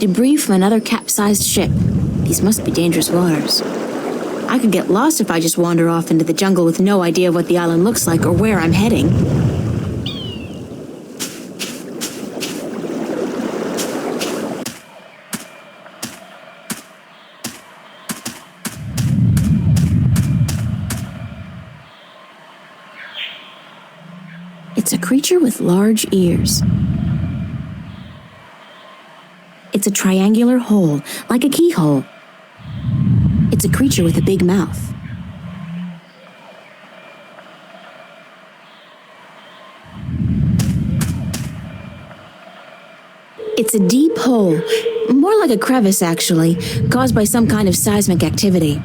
Debris from another capsized ship. These must be dangerous waters. I could get lost if I just wander off into the jungle with no idea of what the island looks like or where I'm heading. It's a creature with large ears. It's a triangular hole, like a keyhole. It's a creature with a big mouth. It's a deep hole, more like a crevice actually, caused by some kind of seismic activity.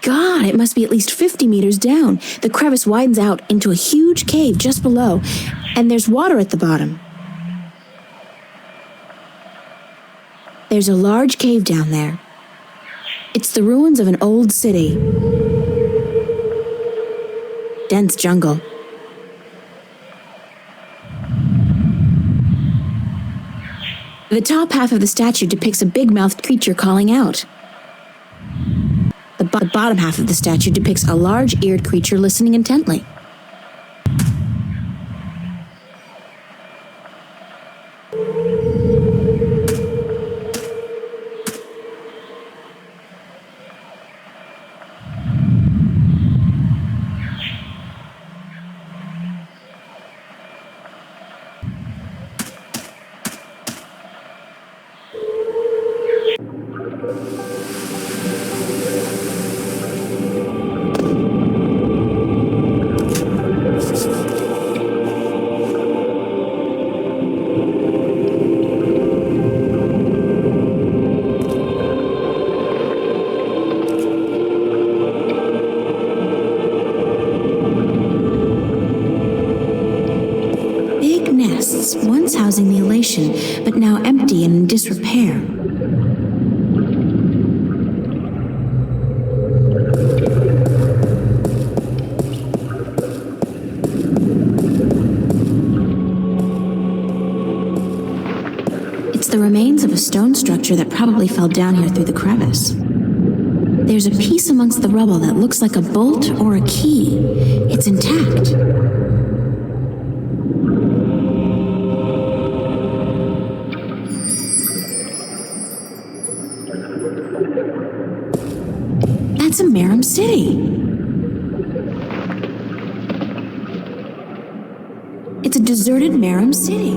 God, it must be at least 50 meters down. The crevice widens out into a huge cave just below, and there's water at the bottom. There's a large cave down there. It's the ruins of an old city. Dense jungle. The top half of the statue depicts a big-mouthed creature calling out. The bottom half of the statue depicts a large-eared creature listening intently. Once housing the elation, but now empty and in disrepair. It's the remains of a stone structure that probably fell down here through the crevice. There's a piece amongst the rubble that looks like a bolt or a key. It's intact. That's a Merum city. It's a deserted Merum city.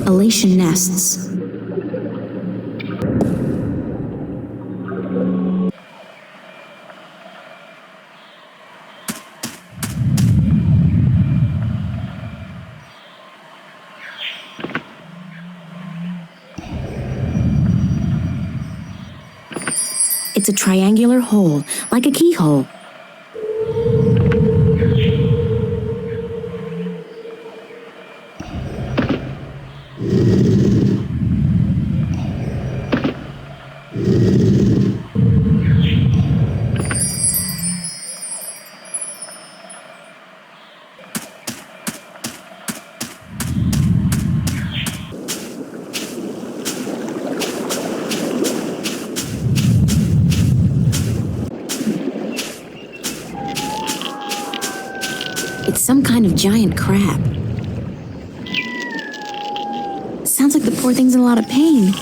Elation nests. It's a triangular hole, like a keyhole. It's some kind of giant crab. Sounds like the poor thing's in a lot of pain.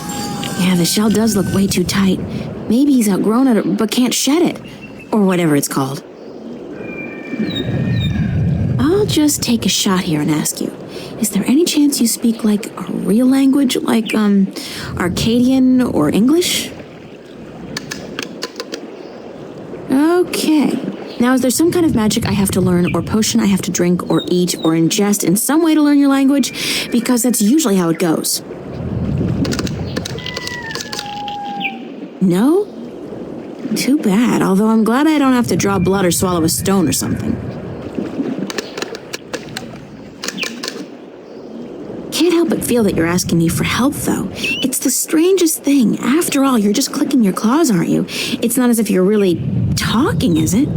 Yeah, the shell does look way too tight. Maybe he's outgrown it but can't shed it. Or whatever it's called. I'll just take a shot here and ask you. Is there any chance you speak like a real language, like, Arcadian or English? Okay. Now, is there some kind of magic I have to learn, or potion I have to drink, or eat, or ingest in some way to learn your language? Because that's usually how it goes. No? Too bad, although I'm glad I don't have to draw blood or swallow a stone or something. feel that you're asking me for help, though. It's the strangest thing. After all, you're just clicking your claws, aren't you? It's not as if you're really talking, is it?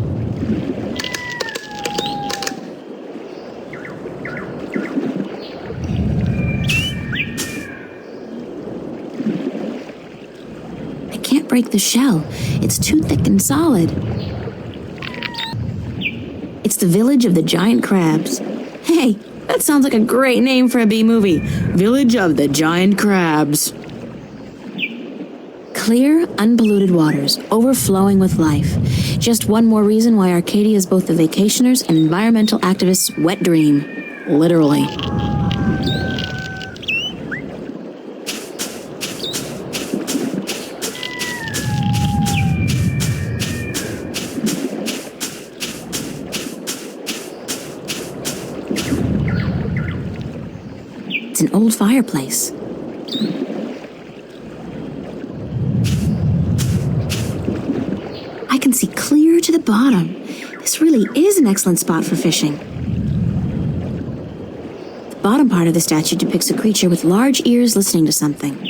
I can't break the shell. It's too thick and solid. It's the village of the giant crabs. Hey, that sounds like a great name for a B-movie. Village of the Giant Crabs. Clear, unpolluted waters, overflowing with life. Just one more reason why Arcadia is both the vacationers' and environmental activists' wet dream. Literally. It's an old fireplace. I can see clear to the bottom. This really is an excellent spot for fishing. The bottom part of the statue depicts a creature with large ears listening to something.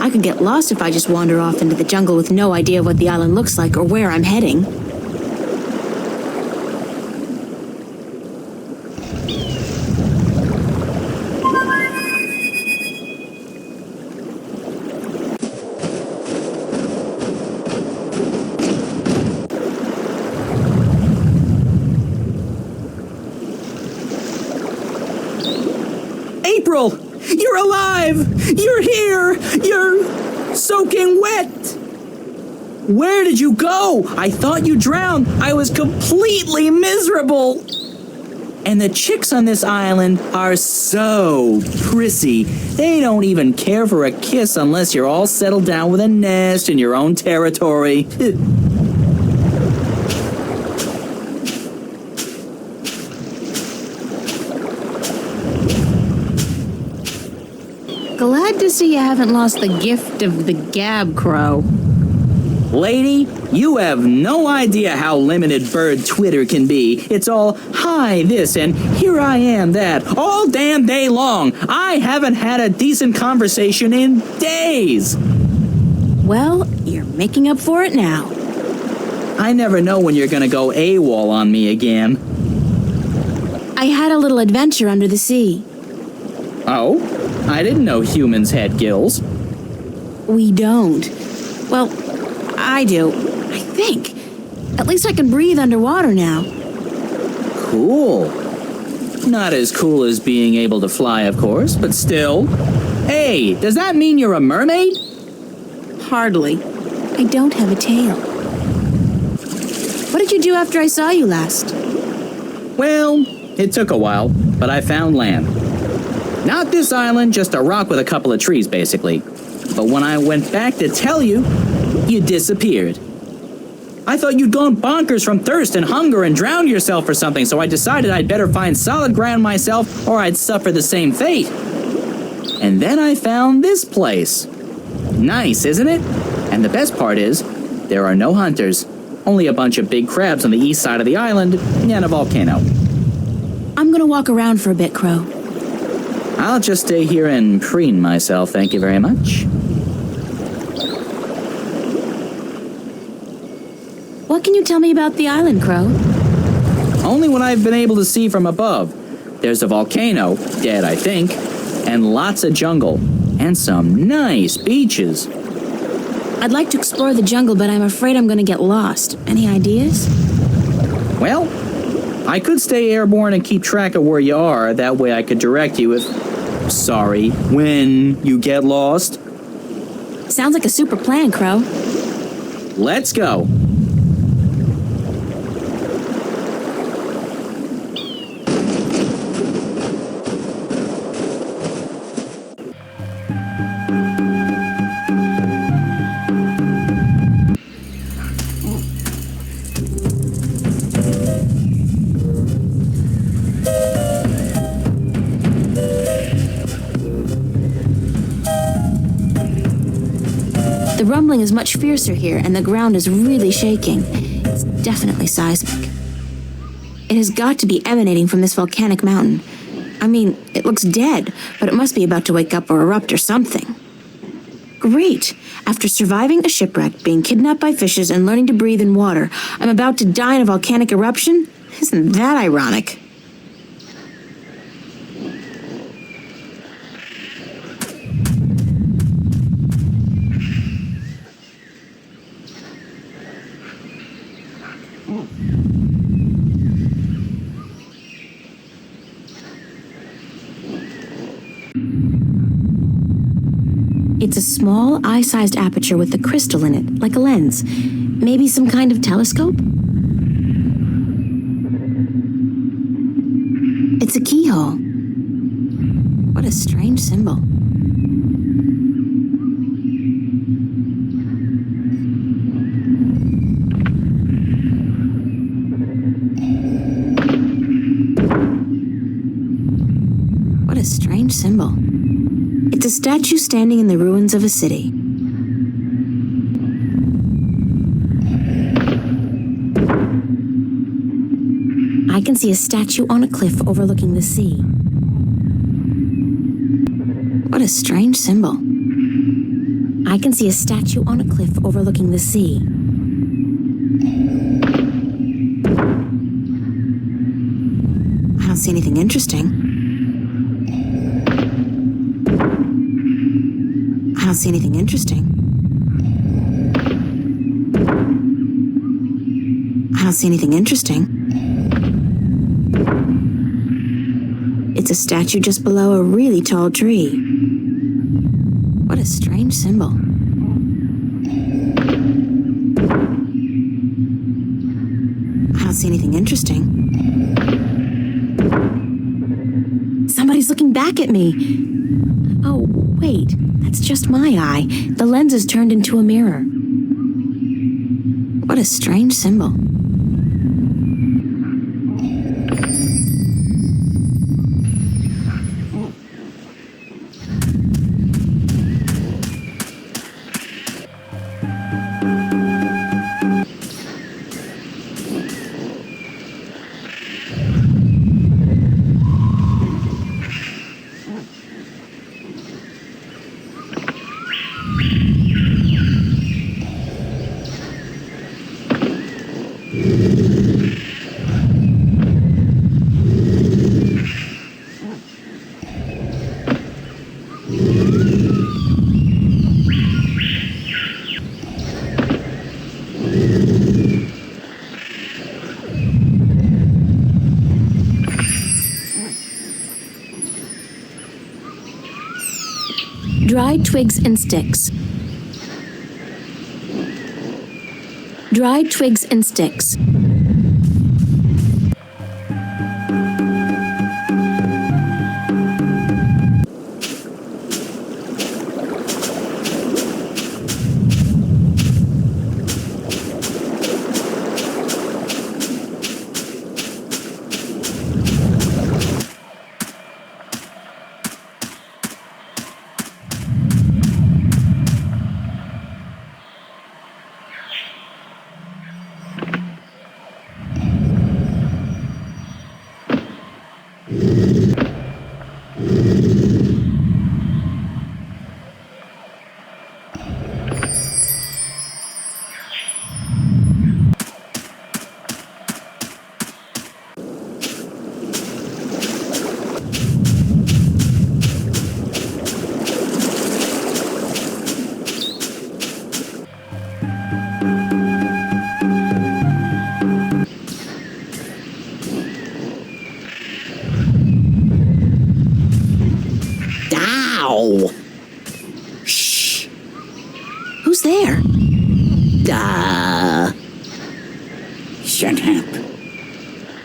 I could get lost if I just wander off into the jungle with no idea of what the island looks like or where I'm heading. April! You're alive! You're here! You're soaking wet! Where did you go? I thought you drowned. I was completely miserable. And the chicks on this island are so prissy. They don't even care for a kiss unless you're all settled down with a nest in your own territory. Glad to see you haven't lost the gift of the gab, Crow. Lady, you have no idea how limited bird Twitter can be. It's all, hi, this, and here I am, that, all damn day long. I haven't had a decent conversation in days. Well, you're making up for it now. I never know when you're gonna go AWOL on me again. I had a little adventure under the sea. Oh? I didn't know humans had gills. We don't. Well, I do. I think. At least I can breathe underwater now. Cool. Not as cool as being able to fly, of course, but still. Hey, does that mean you're a mermaid? Hardly. I don't have a tail. What did you do after I saw you last? Well, it took a while, but I found land. Not this island, just a rock with a couple of trees, basically. But when I went back to tell you, you disappeared. I thought you'd gone bonkers from thirst and hunger and drowned yourself or something, so I decided I'd better find solid ground myself or I'd suffer the same fate. And then I found this place. Nice, isn't it? And the best part is, there are no hunters. Only a bunch of big crabs on the east side of the island and a volcano. I'm gonna walk around for a bit, Crow. I'll just stay here and preen myself, thank you very much. What can you tell me about the island, Crow? Only what I've been able to see from above. There's a volcano, dead I think, and lots of jungle, and some nice beaches. I'd like to explore the jungle, but I'm afraid I'm gonna get lost. Any ideas? Well, I could stay airborne and keep track of where you are. That way I could direct you when you get lost. Sounds like a super plan, Crow. Let's go. The rumbling is much fiercer here, and the ground is really shaking. It's definitely seismic. It has got to be emanating from this volcanic mountain. I mean, it looks dead, but it must be about to wake up or erupt or something. Great! After surviving a shipwreck, being kidnapped by fishes, and learning to breathe in water, I'm about to die in a volcanic eruption? Isn't that ironic? It's a small, eye-sized aperture with a crystal in it, like a lens. Maybe some kind of telescope? It's a keyhole. What a strange symbol. What a strange symbol. It's a statue standing in the ruins of a city. I can see a statue on a cliff overlooking the sea. What a strange symbol. I can see a statue on a cliff overlooking the sea. I don't see anything interesting. I don't see anything interesting. I don't see anything interesting. It's a statue just below a really tall tree. What a strange symbol. I don't see anything interesting. Somebody's looking back at me. Oh, wait, that's just my eye. The lens is turned into a mirror. What a strange symbol. Dried twigs and sticks. Dried twigs and sticks.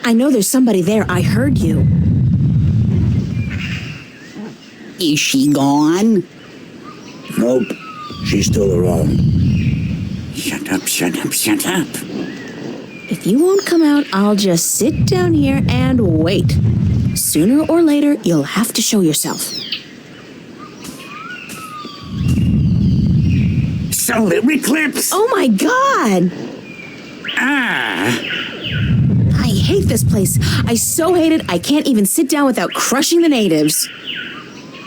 I know there's somebody there. I heard you. Is she gone? Nope, she's still around. Shut up, shut up, shut up. If you won't come out, I'll just sit down here and wait. Sooner or later, you'll have to show yourself. Solar eclipse! Oh my god! Ah! I hate this place. I so hate it, I can't even sit down without crushing the natives.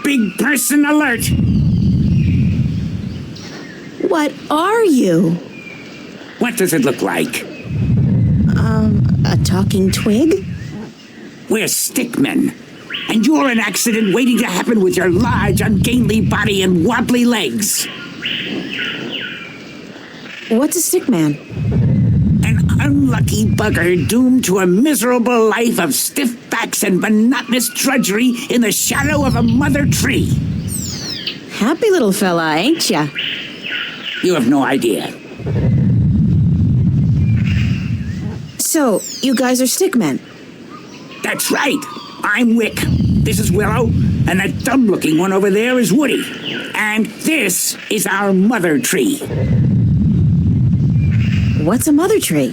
Big person alert! What are you? What does it look like? A talking twig? We're stickmen. And you're an accident waiting to happen with your large, ungainly body and wobbly legs. What's a stick man? An unlucky bugger doomed to a miserable life of stiff backs and monotonous drudgery in the shadow of a mother tree. Happy little fella, ain't ya? You have no idea. So, you guys are stickmen? That's right. I'm Wick. This is Willow. And that dumb-looking one over there is Woody. And this is our mother tree. What's a mother tree?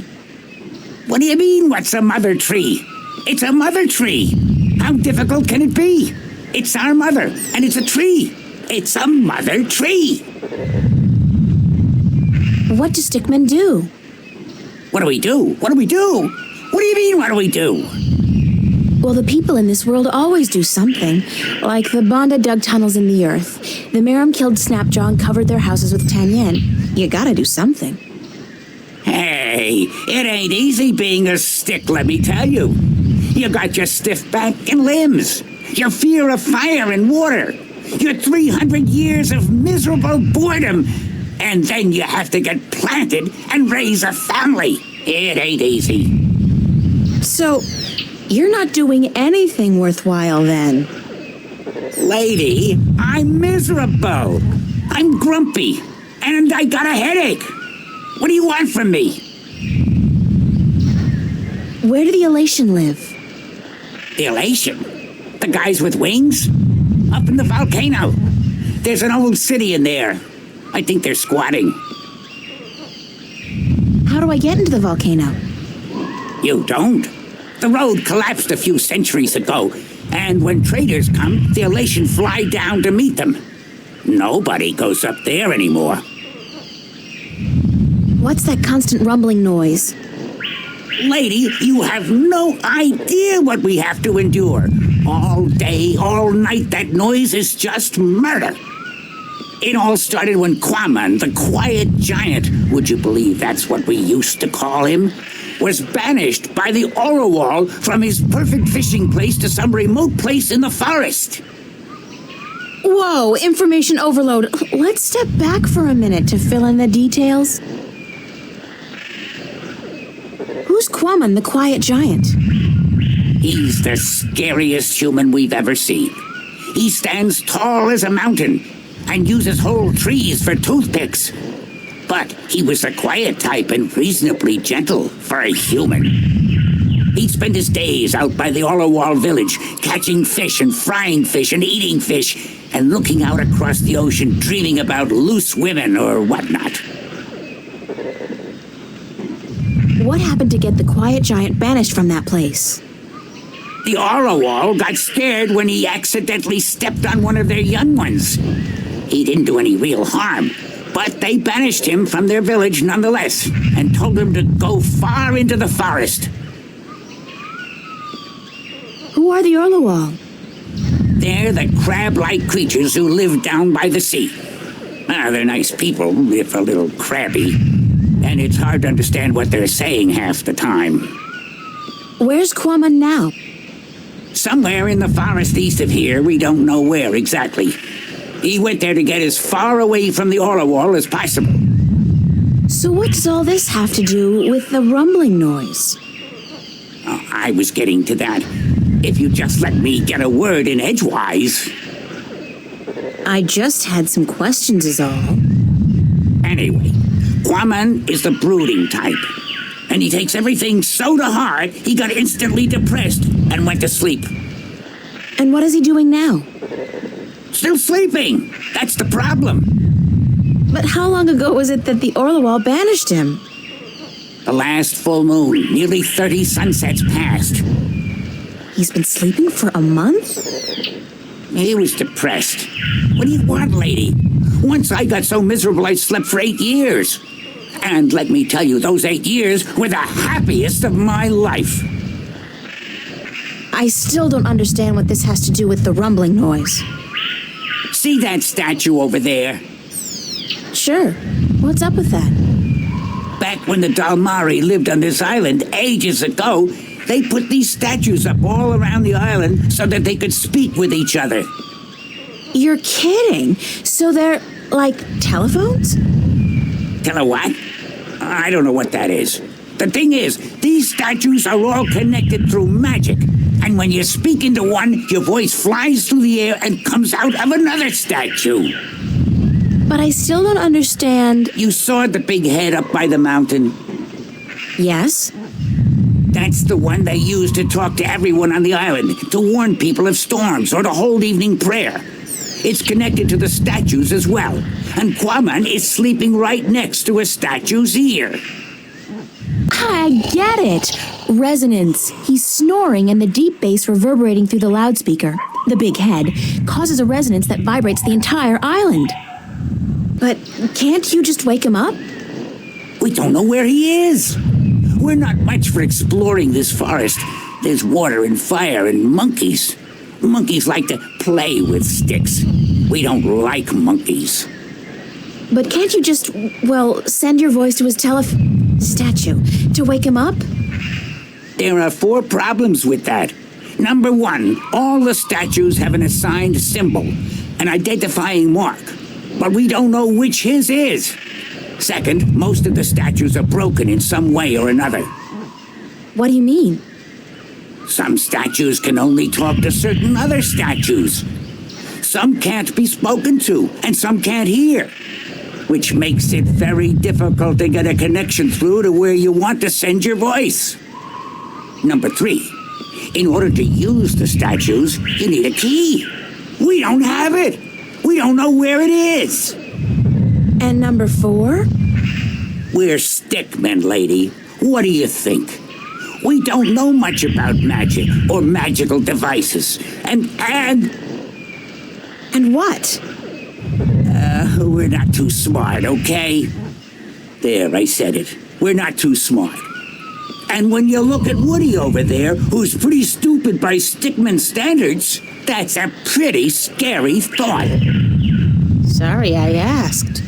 What do you mean, what's a mother tree? It's a mother tree. How difficult can it be? It's our mother, and it's a tree. It's a mother tree. What do stickmen do? What do we do? What do we do? What do you mean, what do we do? Well, the people in this world always do something. Like the Banda dug tunnels in the earth. The Merim killed Snapjaw and covered their houses with Tanyen. You gotta do something. Hey, it ain't easy being a stick, let me tell you. You got your stiff back and limbs. Your fear of fire and water. Your 300 years of miserable boredom. And then you have to get planted and raise a family. It ain't easy. So, you're not doing anything worthwhile then? Lady, I'm miserable. I'm grumpy. And I got a headache. What do you want from me? Where do the Elation live? The Elation? The guys with wings? Up in the volcano. There's an old city in there. I think they're squatting. How do I get into the volcano? You don't. The road collapsed a few centuries ago, and when traders come, the Elation fly down to meet them. Nobody goes up there anymore. What's that constant rumbling noise? Lady, you have no idea what we have to endure. All day, all night, that noise is just murder. It all started when Quaman, the quiet giant, would you believe that's what we used to call him, was banished by the Orowal from his perfect fishing place to some remote place in the forest. Whoa, information overload. Let's step back for a minute to fill in the details. Who's Quaman, the quiet giant? He's the scariest human we've ever seen. He stands tall as a mountain and uses whole trees for toothpicks. But he was a quiet type and reasonably gentle for a human. He'd spend his days out by the Orowal village, catching fish and frying fish and eating fish, and looking out across the ocean, dreaming about loose women or whatnot. What happened to get the quiet giant banished from that place? The Orowal got scared when he accidentally stepped on one of their young ones. He didn't do any real harm, but they banished him from their village nonetheless, and told him to go far into the forest. Who are the Orlowal? They're the crab-like creatures who live down by the sea. They're nice people, if a little crabby, and it's hard to understand what they're saying half the time. Where's Quaman now? Somewhere in the forest east of here, we don't know where exactly. He went there to get as far away from the Orowal as possible. So what does all this have to do with the rumbling noise? Oh, I was getting to that. If you just let me get a word in edgewise. I just had some questions is all. Anyway, Quaman is the brooding type. And he takes everything so to heart, he got instantly depressed and went to sleep. And what is he doing now? Still sleeping. That's the problem. But how long ago was it that the Orlawal banished him? The last full moon, nearly 30 sunsets passed. He's been sleeping for a month? He was depressed. What do you want, lady? Once I got so miserable I slept for 8 years. And let me tell you, those 8 years were the happiest of my life. I still don't understand what this has to do with the rumbling noise. See that statue over there? Sure. What's up with that? Back when the Dalmari lived on this island ages ago, they put these statues up all around the island so that they could speak with each other. You're kidding? So they're like telephones? Tell her what? I don't know what that is. The thing is, these statues are all connected through magic. And when you speak into one, your voice flies through the air and comes out of another statue. But I still don't understand. You saw the big head up by the mountain? Yes? That's the one they use to talk to everyone on the island, to warn people of storms or to hold evening prayer. It's connected to the statues as well. And Kwaman is sleeping right next to a statue's ear. I get it. Resonance. He's snoring and the deep bass reverberating through the loudspeaker, the big head, causes a resonance that vibrates the entire island. But can't you just wake him up? We don't know where he is. We're not much for exploring this forest. There's water and fire and monkeys. Monkeys like to play with sticks. We don't like monkeys. But can't you just, send your voice to his statue to wake him up? There are 4 problems with that. Number 1, all the statues have an assigned symbol, an identifying mark, but we don't know which his is. Second, most of the statues are broken in some way or another. What do you mean? Some statues can only talk to certain other statues. Some can't be spoken to, and some can't hear, which makes it very difficult to get a connection through to where you want to send your voice. Number 3, in order to use the statues, you need a key. We don't have it. We don't know where it is. And number 4? We're stickmen, lady. What do you think? We don't know much about magic or magical devices. And what? we're not too smart, okay? There, I said it. We're not too smart. And when you look at Woody over there, who's pretty stupid by stickman standards, that's a pretty scary thought. Sorry I asked.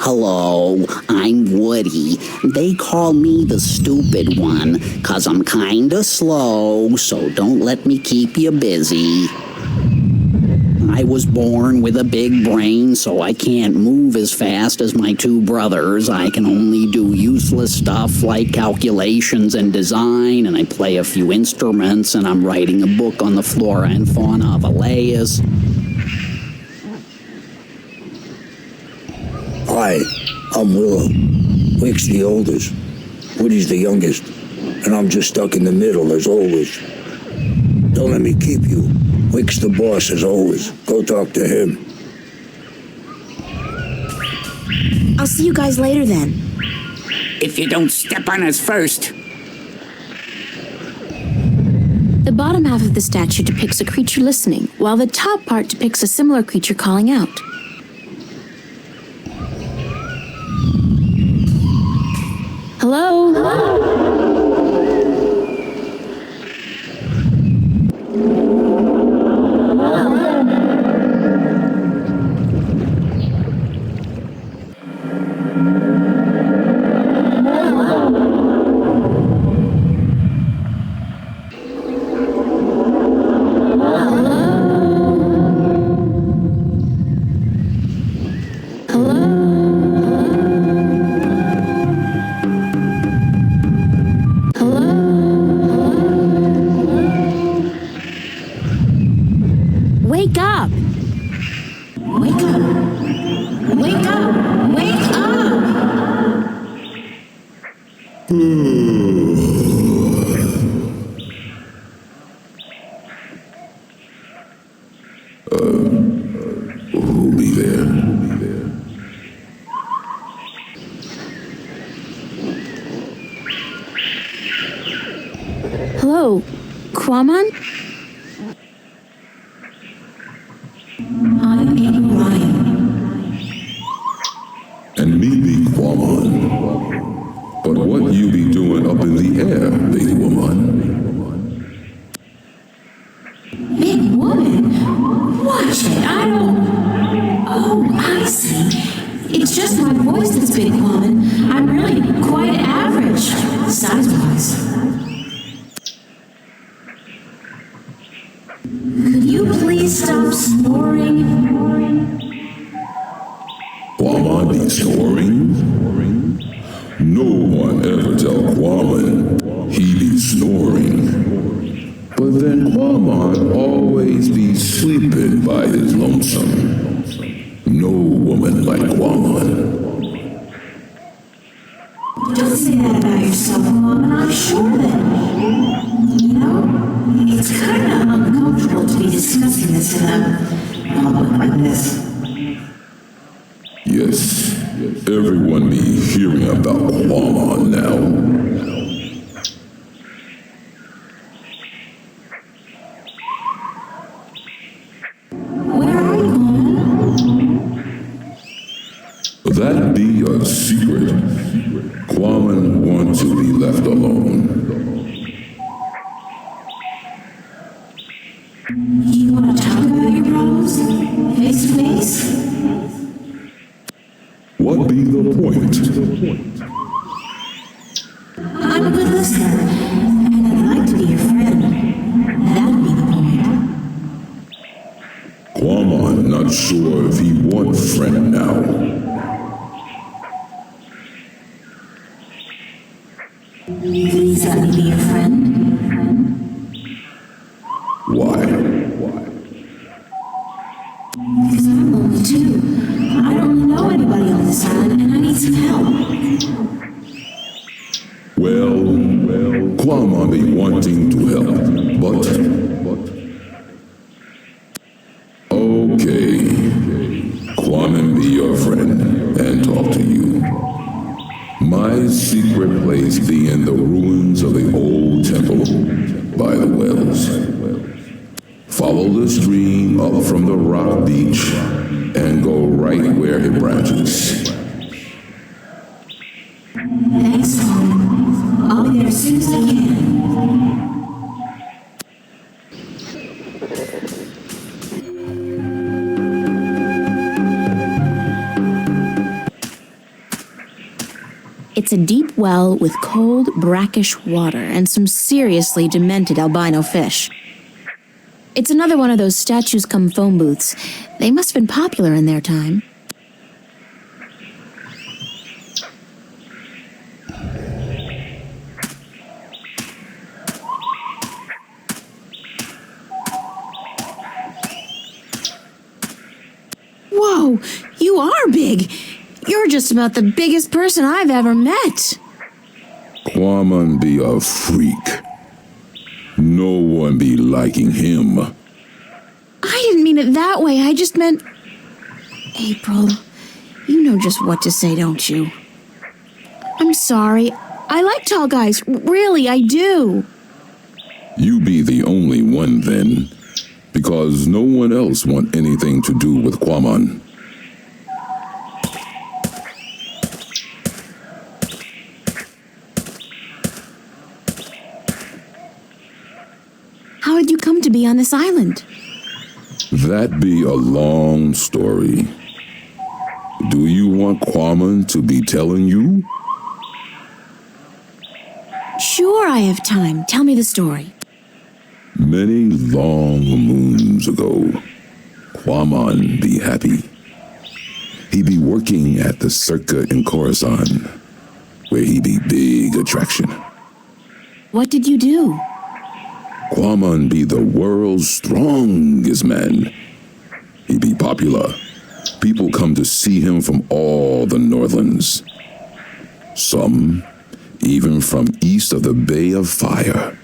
Hello, I'm Woody. They call me the stupid one, 'cause I'm kinda slow, so don't let me keep you busy. I was born with a big brain, so I can't move as fast as my 2 brothers. I can only do useless stuff like calculations and design, and I play a few instruments, and I'm writing a book on the flora and fauna of Elias. Hi, I'm Willow. Wick's the oldest. Woody's the youngest. And I'm just stuck in the middle as always. Don't let me keep you. Wick's the boss as always. Go talk to him. I'll see you guys later then. If you don't step on us first. The bottom half of the statue depicts a creature listening, while the top part depicts a similar creature calling out. Hello? wake up! Wake up! Wake up! Wake up! Who'll be there? Hello, Quamon? I'm Ryan. And me be Quamon. But what you be doing up in the air, big woman? Big woman? Watch it, I don't... Oh, I see. It's just my voice that's big, woman. I'm really quite average, size-wise. Could you please stop snoring? Quamon be snoring? No one ever tell Quamon he be snoring. But then Quamon always be sleeping by his lonesome. No woman like Quamon. Don't say that about yourself, Mom, and I'm sure that, you know, it's kind of uncomfortable to be discussing this in a public like this. Yes, everyone be hearing about Quamon now. Where are you, Mom? That be a secret. Quamon wants to be left alone. You want to talk about your problems? Face to face? What be the point? I'm a good listener, and I'd like to be your friend. That'd be the point. Quamon not sure if he want friend now. Please let me be your friend. Why? Because I'm lonely too. I don't really know anybody on this island, and I need some help. Well, Quamon be wanting to help, but... Okay. Quamon be your friend and talk to you. My secret place be in the ruins of the old temple by the wells. Follow the stream up from the rock beach and go right where it branches. Thanks, Mom. I'll be there as soon as I can. It's a deep well with cold, brackish water and some seriously demented albino fish. It's another one of those statues come phone booths. They must have been popular in their time. Whoa, you are big! You're just about the biggest person I've ever met. Quamon be a freak. No one be liking him. I didn't mean it that way. I just meant... April, you know just what to say, don't you? I'm sorry. I like tall guys. Really, I do. You be the only one then, because no one else want anything to do with Quamon. How did you come to be on this island? That be a long story. Do you want Quamon to be telling you? Sure, I have time. Tell me the story. Many long moons ago, Quamon be happy. He be working at the circa in Coruscant, where he be big attraction. What did you do? Quamon be the world's strongest man popular. People come to see him from all the Northlands. Some even from east of the Bay of Fire.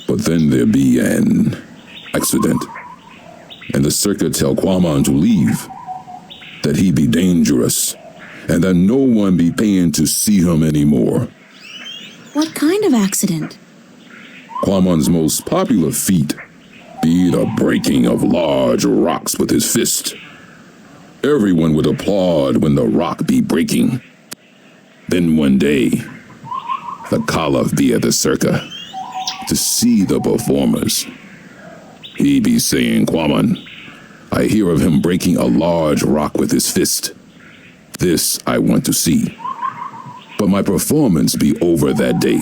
But then there be an accident, and the circuit tell Quamon to leave, that he be dangerous, and that no one be paying to see him anymore. What kind of accident? Quamon's most popular feat be the breaking of large rocks with his fist. Everyone would applaud when the rock be breaking. Then one day, the Caliph be at the circa to see the performers. He be saying, Quamon, I hear of him breaking a large rock with his fist. This I want to see. But my performance be over that day,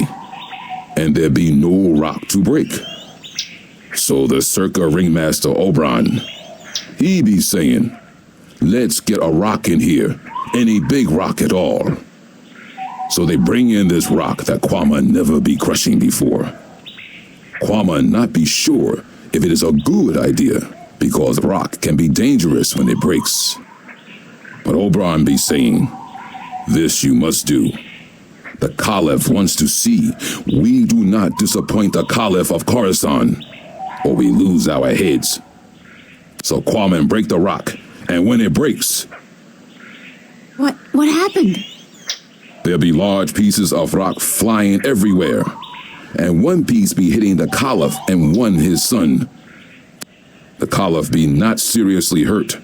and there be no rock to break. So the circa ringmaster Oberon, he be saying, let's get a rock in here, any big rock at all. So they bring in this rock that Quamon never be crushing before. Quamon not be sure if it is a good idea, because rock can be dangerous when it breaks. But Oberon be saying, this you must do. The Caliph wants to see we do not disappoint the Caliph of Coruscant, or we lose our heads. So Quamon break the rock, and when it breaks... What happened? There be large pieces of rock flying everywhere, and one piece be hitting the Caliph and one his son. The Caliph be not seriously hurt,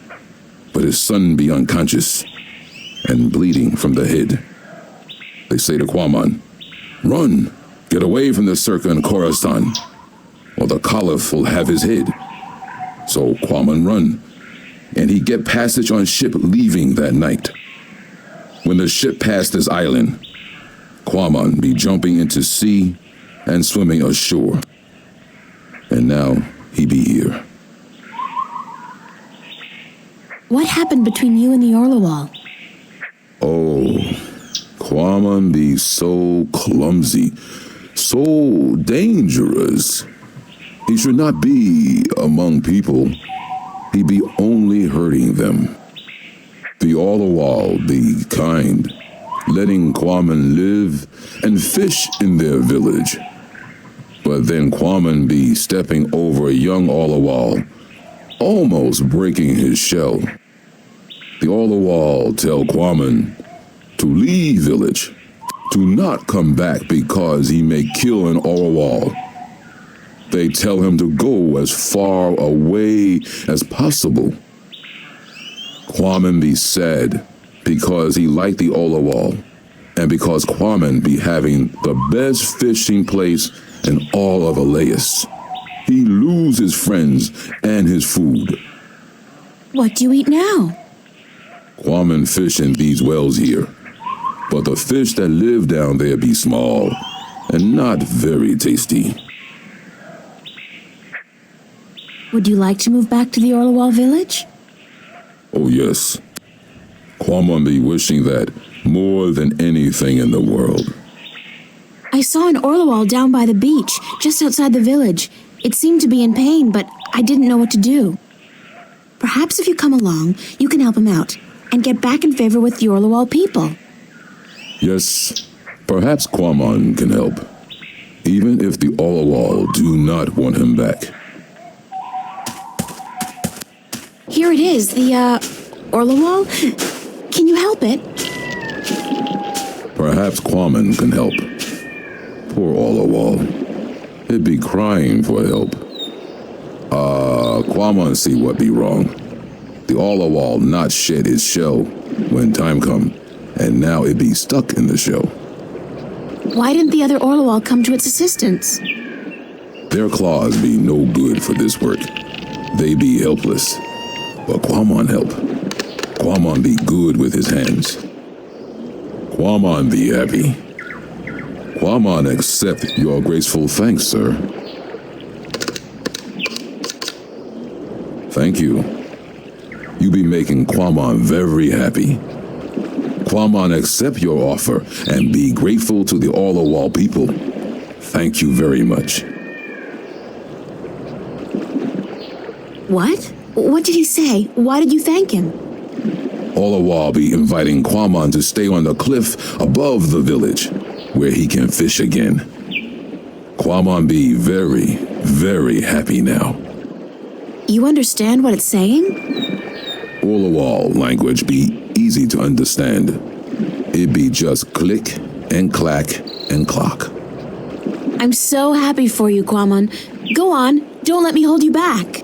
but his son be unconscious and bleeding from the head. They say to Quamon, run, get away from the circa in Coruscant, or the Caliph will have his head. So Quamon run, and he get passage on ship leaving that night. When the ship passed this island, Quamon be jumping into sea and swimming ashore. And now he be here. What happened between you and the Orlawal? Oh, Quamon be so clumsy, so dangerous. He should not be among people. He be only hurting them. The Orlawal be kind, letting Quamon live and fish in their village. But then Quamon be stepping over a young Orlawal, almost breaking his shell. The Orlawal tell Quamon to leave village, to not come back because he may kill an Orlawal. They tell him to go as far away as possible. Quamon be sad because he liked the Orlawal, and because Quamon be having the best fishing place in all of Elias. He lose his friends and his food. What do you eat now? Quamon fish in these wells here, but the fish that live down there be small and not very tasty. Would you like to move back to the Orlawal village? Oh yes, Quamon be wishing that more than anything in the world. I saw an Orlawal down by the beach, just outside the village. It seemed to be in pain, but I didn't know what to do. Perhaps if you come along, you can help him out and get back in favor with the Orlawal people. Yes, perhaps Quamon can help, even if the Orlawal do not want him back. Here it is, the, Orlawal? Can you help it? Perhaps Quamon can help. Poor Orlawal. He'd be crying for help. Quamon see what be wrong. The Orlawal not shed his shell when time come, and now it be stuck in the shell. Why didn't the other Orlawal come to its assistance? Their claws be no good for this work. They be helpless. But Quamon help. Quamon be good with his hands. Quamon be happy. Quamon accept your graceful thanks, sir. Thank you. You be making Quamon very happy. Quamon accept your offer and be grateful to the Orlawal people. Thank you very much. What? What did he say? Why did you thank him? All the while be inviting Quamon to stay on the cliff above the village, where he can fish again. Quamon be very, very happy now. You understand what it's saying? All the while language be easy to understand. It be just click and clack and clock. I'm so happy for you, Quamon. Go on, don't let me hold you back.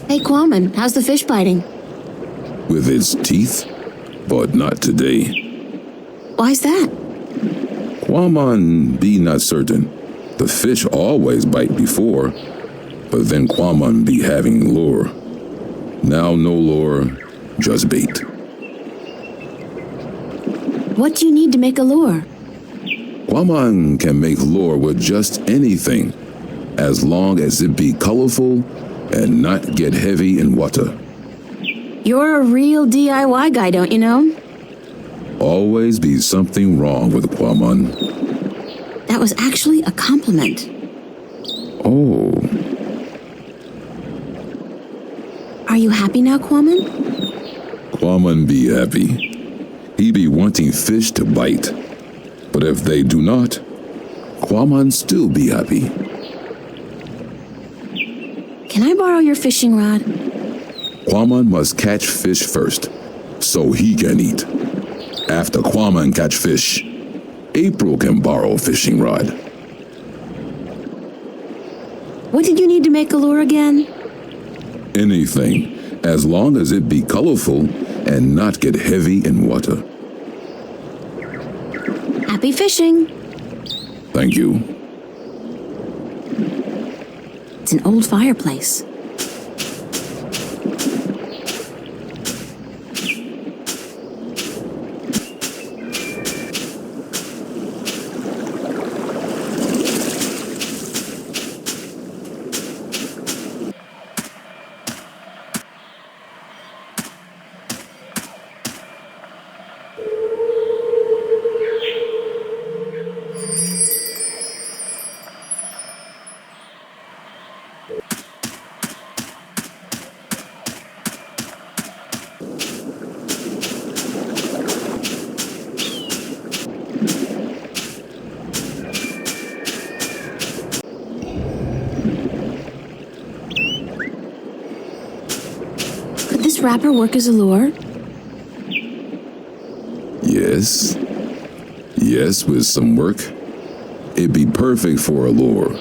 Hey, Quamon, how's the fish biting? With its teeth, but not today. Why's that? Quamon be not certain. The fish always bite before, but then Quamon be having lure. Now no lure, just bait. What do you need to make a lure? Quamon can make lure with just anything, as long as it be colorful and not get heavy in water. You're a real DIY guy, don't you know? Always be something wrong with Quamon. That was actually a compliment. Oh, Are you happy now, Quamon? Quamon be happy. He be wanting fish to bite. But if they do not, Quamon still be happy. Can I borrow your fishing rod? Quamon must catch fish first, so he can eat. After Quamon catch fish, April can borrow a fishing rod. What did you need to make a lure again? Anything, as long as it be colorful and not get heavy in water. Happy fishing. Thank you. It's an old fireplace. This wrapper work as a lure? Yes. Yes, with some work. It'd be perfect for a lure.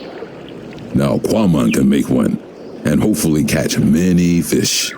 Now Quamon can make one, and hopefully catch many fish.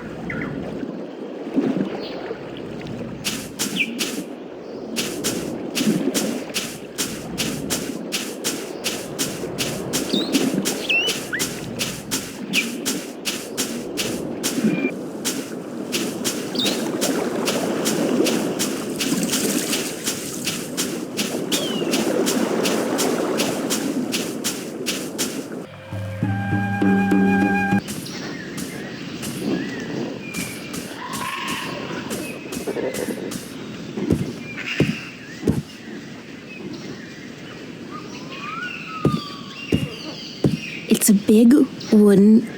It's a big wooden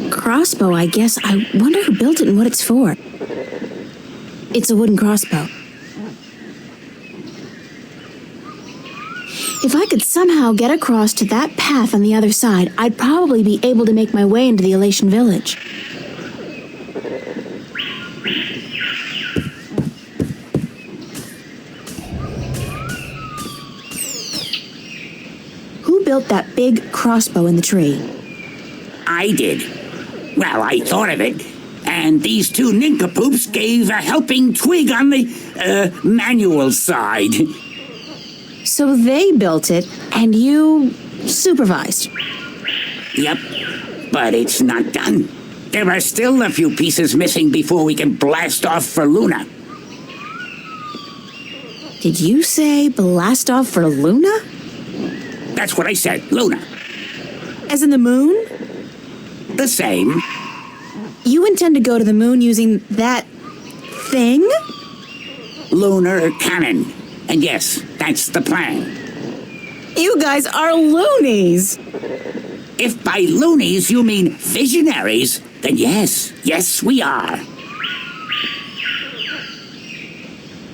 crossbow, I guess. I wonder who built it and what it's for. It's a wooden crossbow. If I could somehow get across to that path on the other side, I'd probably be able to make my way into the Elation village. Who built that big crossbow in the tree? I did. Well, I thought of it, and these two nincompoops gave a helping twig on the manual side. So they built it, and you supervised. Yep, but it's not done. There are still a few pieces missing before we can blast off for Luna. Did you say blast off for Luna? That's what I said, Luna. As in the moon? The same. You intend to go to the moon using that thing? Lunar cannon. And yes, that's the plan. You guys are loonies! If by loonies you mean visionaries, then yes, we are.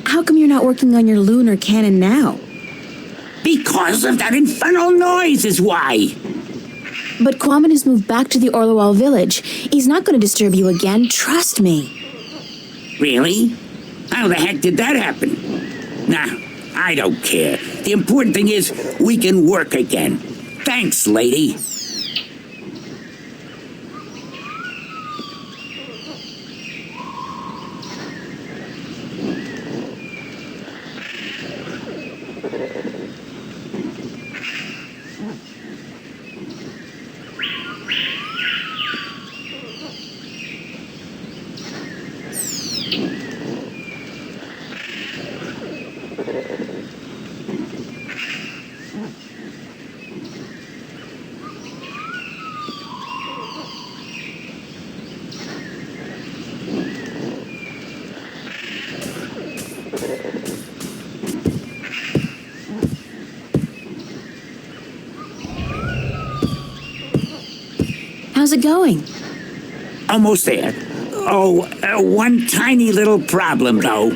How come you're not working on your lunar cannon now? Because of that infernal noise is why. But Kwame has moved back to the Orlowal village. He's not going to disturb you again, trust me. Really? How the heck did that happen? Nah, I don't care. The important thing is we can work again. Thanks, lady. How's it going? Almost there. Oh, one tiny little problem, though.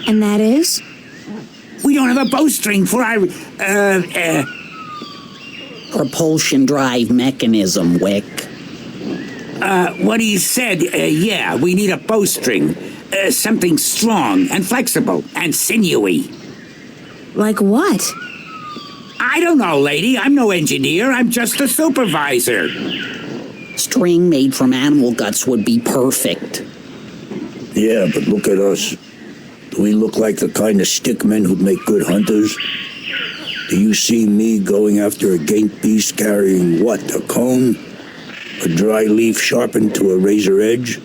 And that is? We don't have a bowstring for our, Propulsion drive mechanism, Wick. what he said, yeah, we need a bowstring. Something strong and flexible and sinewy. Like what? I don't know, lady. I'm no engineer. I'm just a supervisor. String made from animal guts would be perfect. Yeah, but look at us. Do we look like the kind of stickmen who'd make good hunters? Do you see me going after a gate beast carrying what, a cone? A dry leaf sharpened to a razor edge?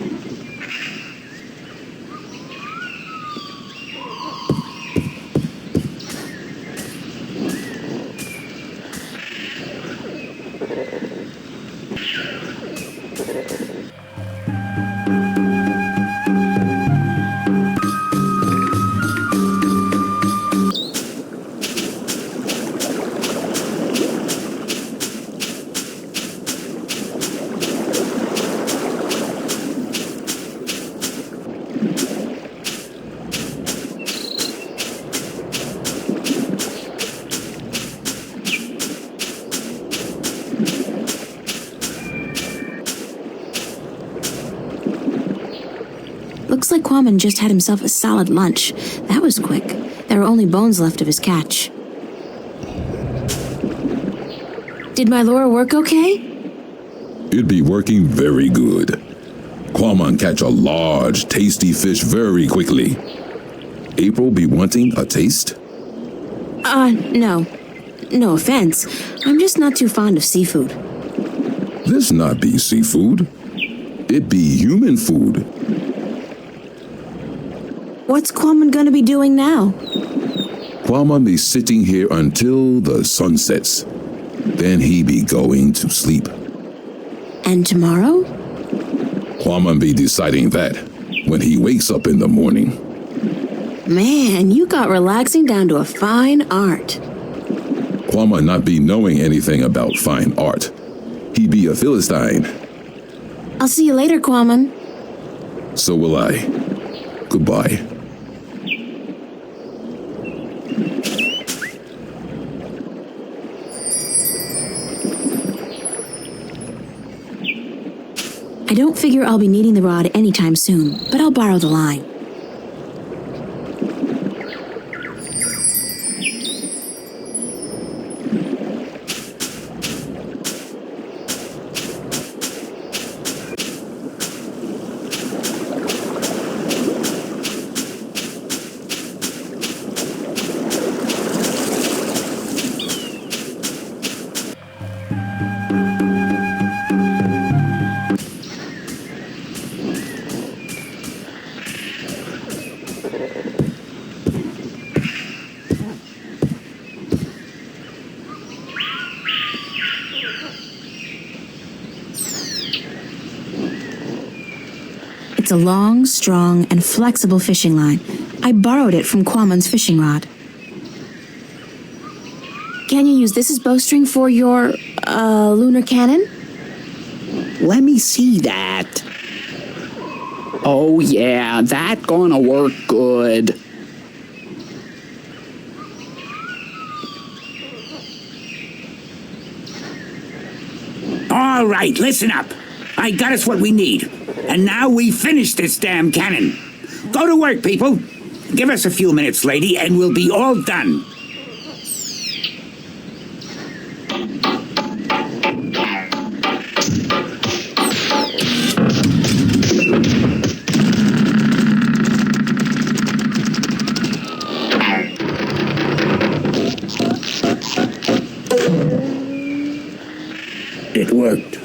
Looks like Kwame just had himself a solid lunch. That was quick. There were only bones left of his catch. Did my lure work okay? It'd be working very good. Quamon catch a large, tasty fish very quickly. April be wanting a taste? No. No offense. I'm just not too fond of seafood. This not be seafood. It be human food. What's Kwame gonna be doing now? Quamon be sitting here until the sun sets. Then he be going to sleep. And tomorrow? Quamon be deciding that when he wakes up in the morning. Man, you got relaxing down to a fine art. Quamon not be knowing anything about fine art. He be a Philistine. I'll see you later, Kwame. So will I. Goodbye. I don't figure I'll be needing the rod anytime soon, but I'll borrow the line. It's a long, strong, and flexible fishing line. I borrowed it from Quamon's fishing rod. Can you use this as bowstring for your, lunar cannon? Let me see that. Oh yeah, that gonna work good. All right, listen up. I got us what we need. And now we finish this damn cannon. Go to work, people. Give us a few minutes, lady, and we'll be all done. It worked.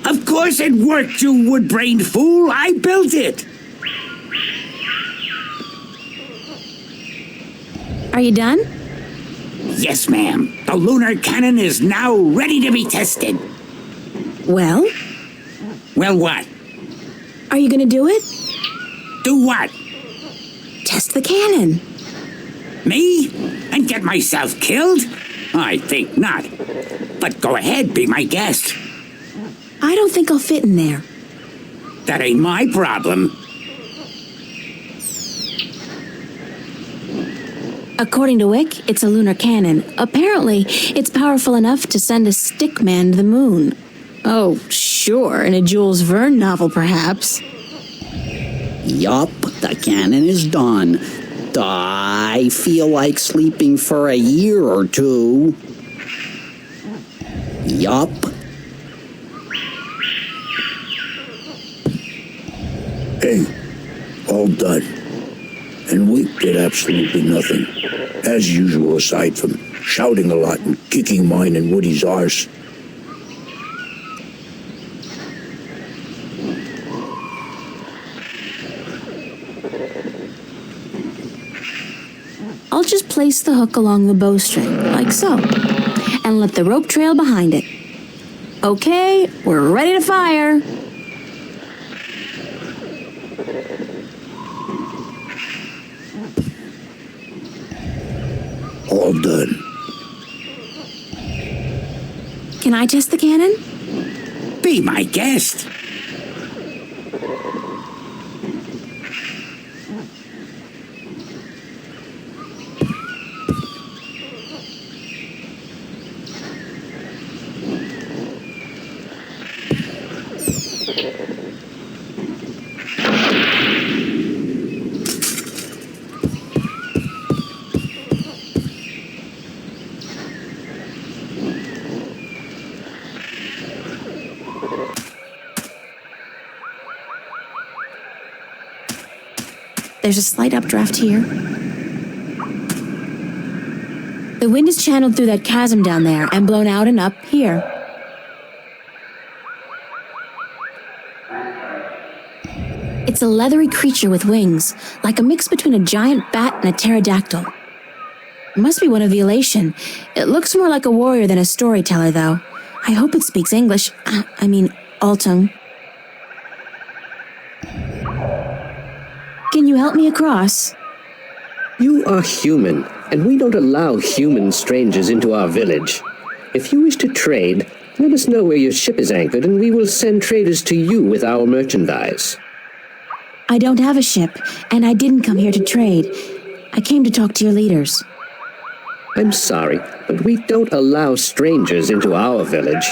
Of course it worked, you wood-brained fool. I built it. Are you done? Yes, ma'am. The lunar cannon is now ready to be tested. Well, Well, what? are you gonna do it? Do what? Test the cannon. Me? And get myself killed? I think not. But go ahead, be my guest. I don't think I'll fit in there. That ain't my problem. According to Wick, it's a lunar cannon. Apparently, it's powerful enough to send a stick man to the moon. Oh, sure, in a Jules Verne novel, perhaps. Yup, the cannon is done. I feel like sleeping for a year or two. Yup. Hey, all done. And we did absolutely nothing. As usual, aside from shouting a lot and kicking mine and Woody's arse. I'll just place the hook along the bowstring, like so, and let the rope trail behind it. Okay, we're ready to fire. All done. Can I test the cannon? Be my guest. There's a slight updraft here. The wind is channeled through that chasm down there and blown out and up here. It's a leathery creature with wings, like a mix between a giant bat and a pterodactyl. It must be one of the elation. It looks more like a warrior than a storyteller, though. I hope it speaks English. I mean, Altung. Can you help me across? You are human, and we don't allow human strangers into our village. If you wish to trade, let us know where your ship is anchored, and we will send traders to you with our merchandise. I don't have a ship, and I didn't come here to trade. I came to talk to your leaders. I'm sorry, but we don't allow strangers into our village.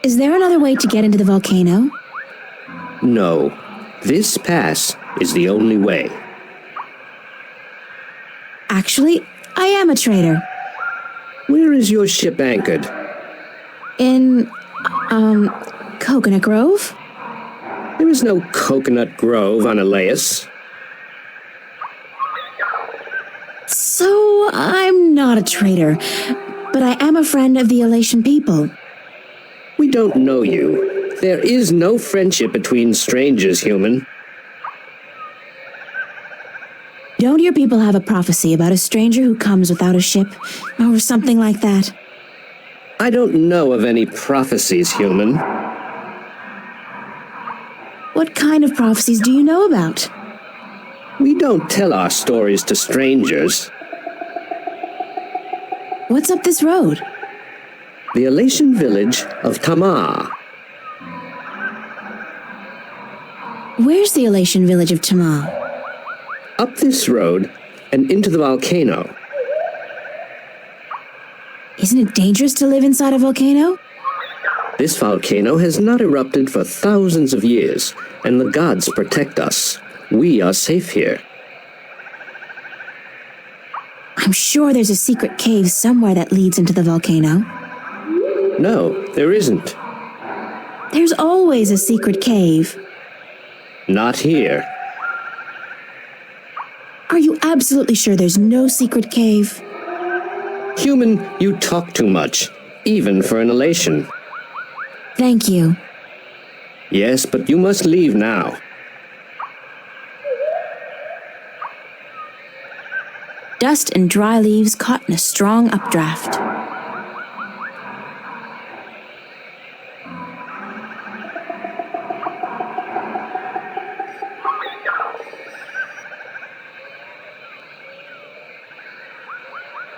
Is there another way to get into the volcano? No, this pass is the only way. Actually, I am a trader. Where is your ship anchored? In, Coconut Grove? There is no coconut grove on Elias. So, I'm not a trader, but I am a friend of the Elation people. We don't know you. There is no friendship between strangers, human. Don't your people have a prophecy about a stranger who comes without a ship, or something like that? I don't know of any prophecies, human. What kind of prophecies do you know about? We don't tell our stories to strangers. What's up this road? The Elation village of Tamar. Where's the Elation village of Tamar? Up this road and into the volcano. Isn't it dangerous to live inside a volcano? This volcano has not erupted for thousands of years, and the gods protect us. We are safe here. I'm sure there's a secret cave somewhere that leads into the volcano. No, there isn't. There's always a secret cave. Not here. Are you absolutely sure there's no secret cave? Human, you talk too much, even for an elation. Thank you. Yes, but you must leave now. Dust and dry leaves caught in a strong updraft.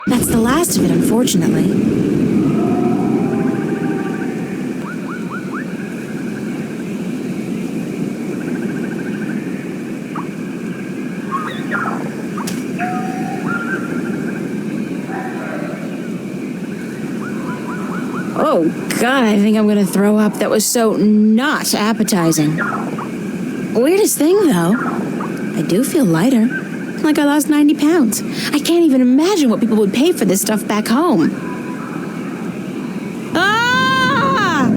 That's the last of it, unfortunately. Oh, God, I think I'm gonna throw up. That was so not appetizing. Weirdest thing, though, I do feel lighter. Like I lost 90 pounds. I can't even imagine what people would pay for this stuff back home. Ah!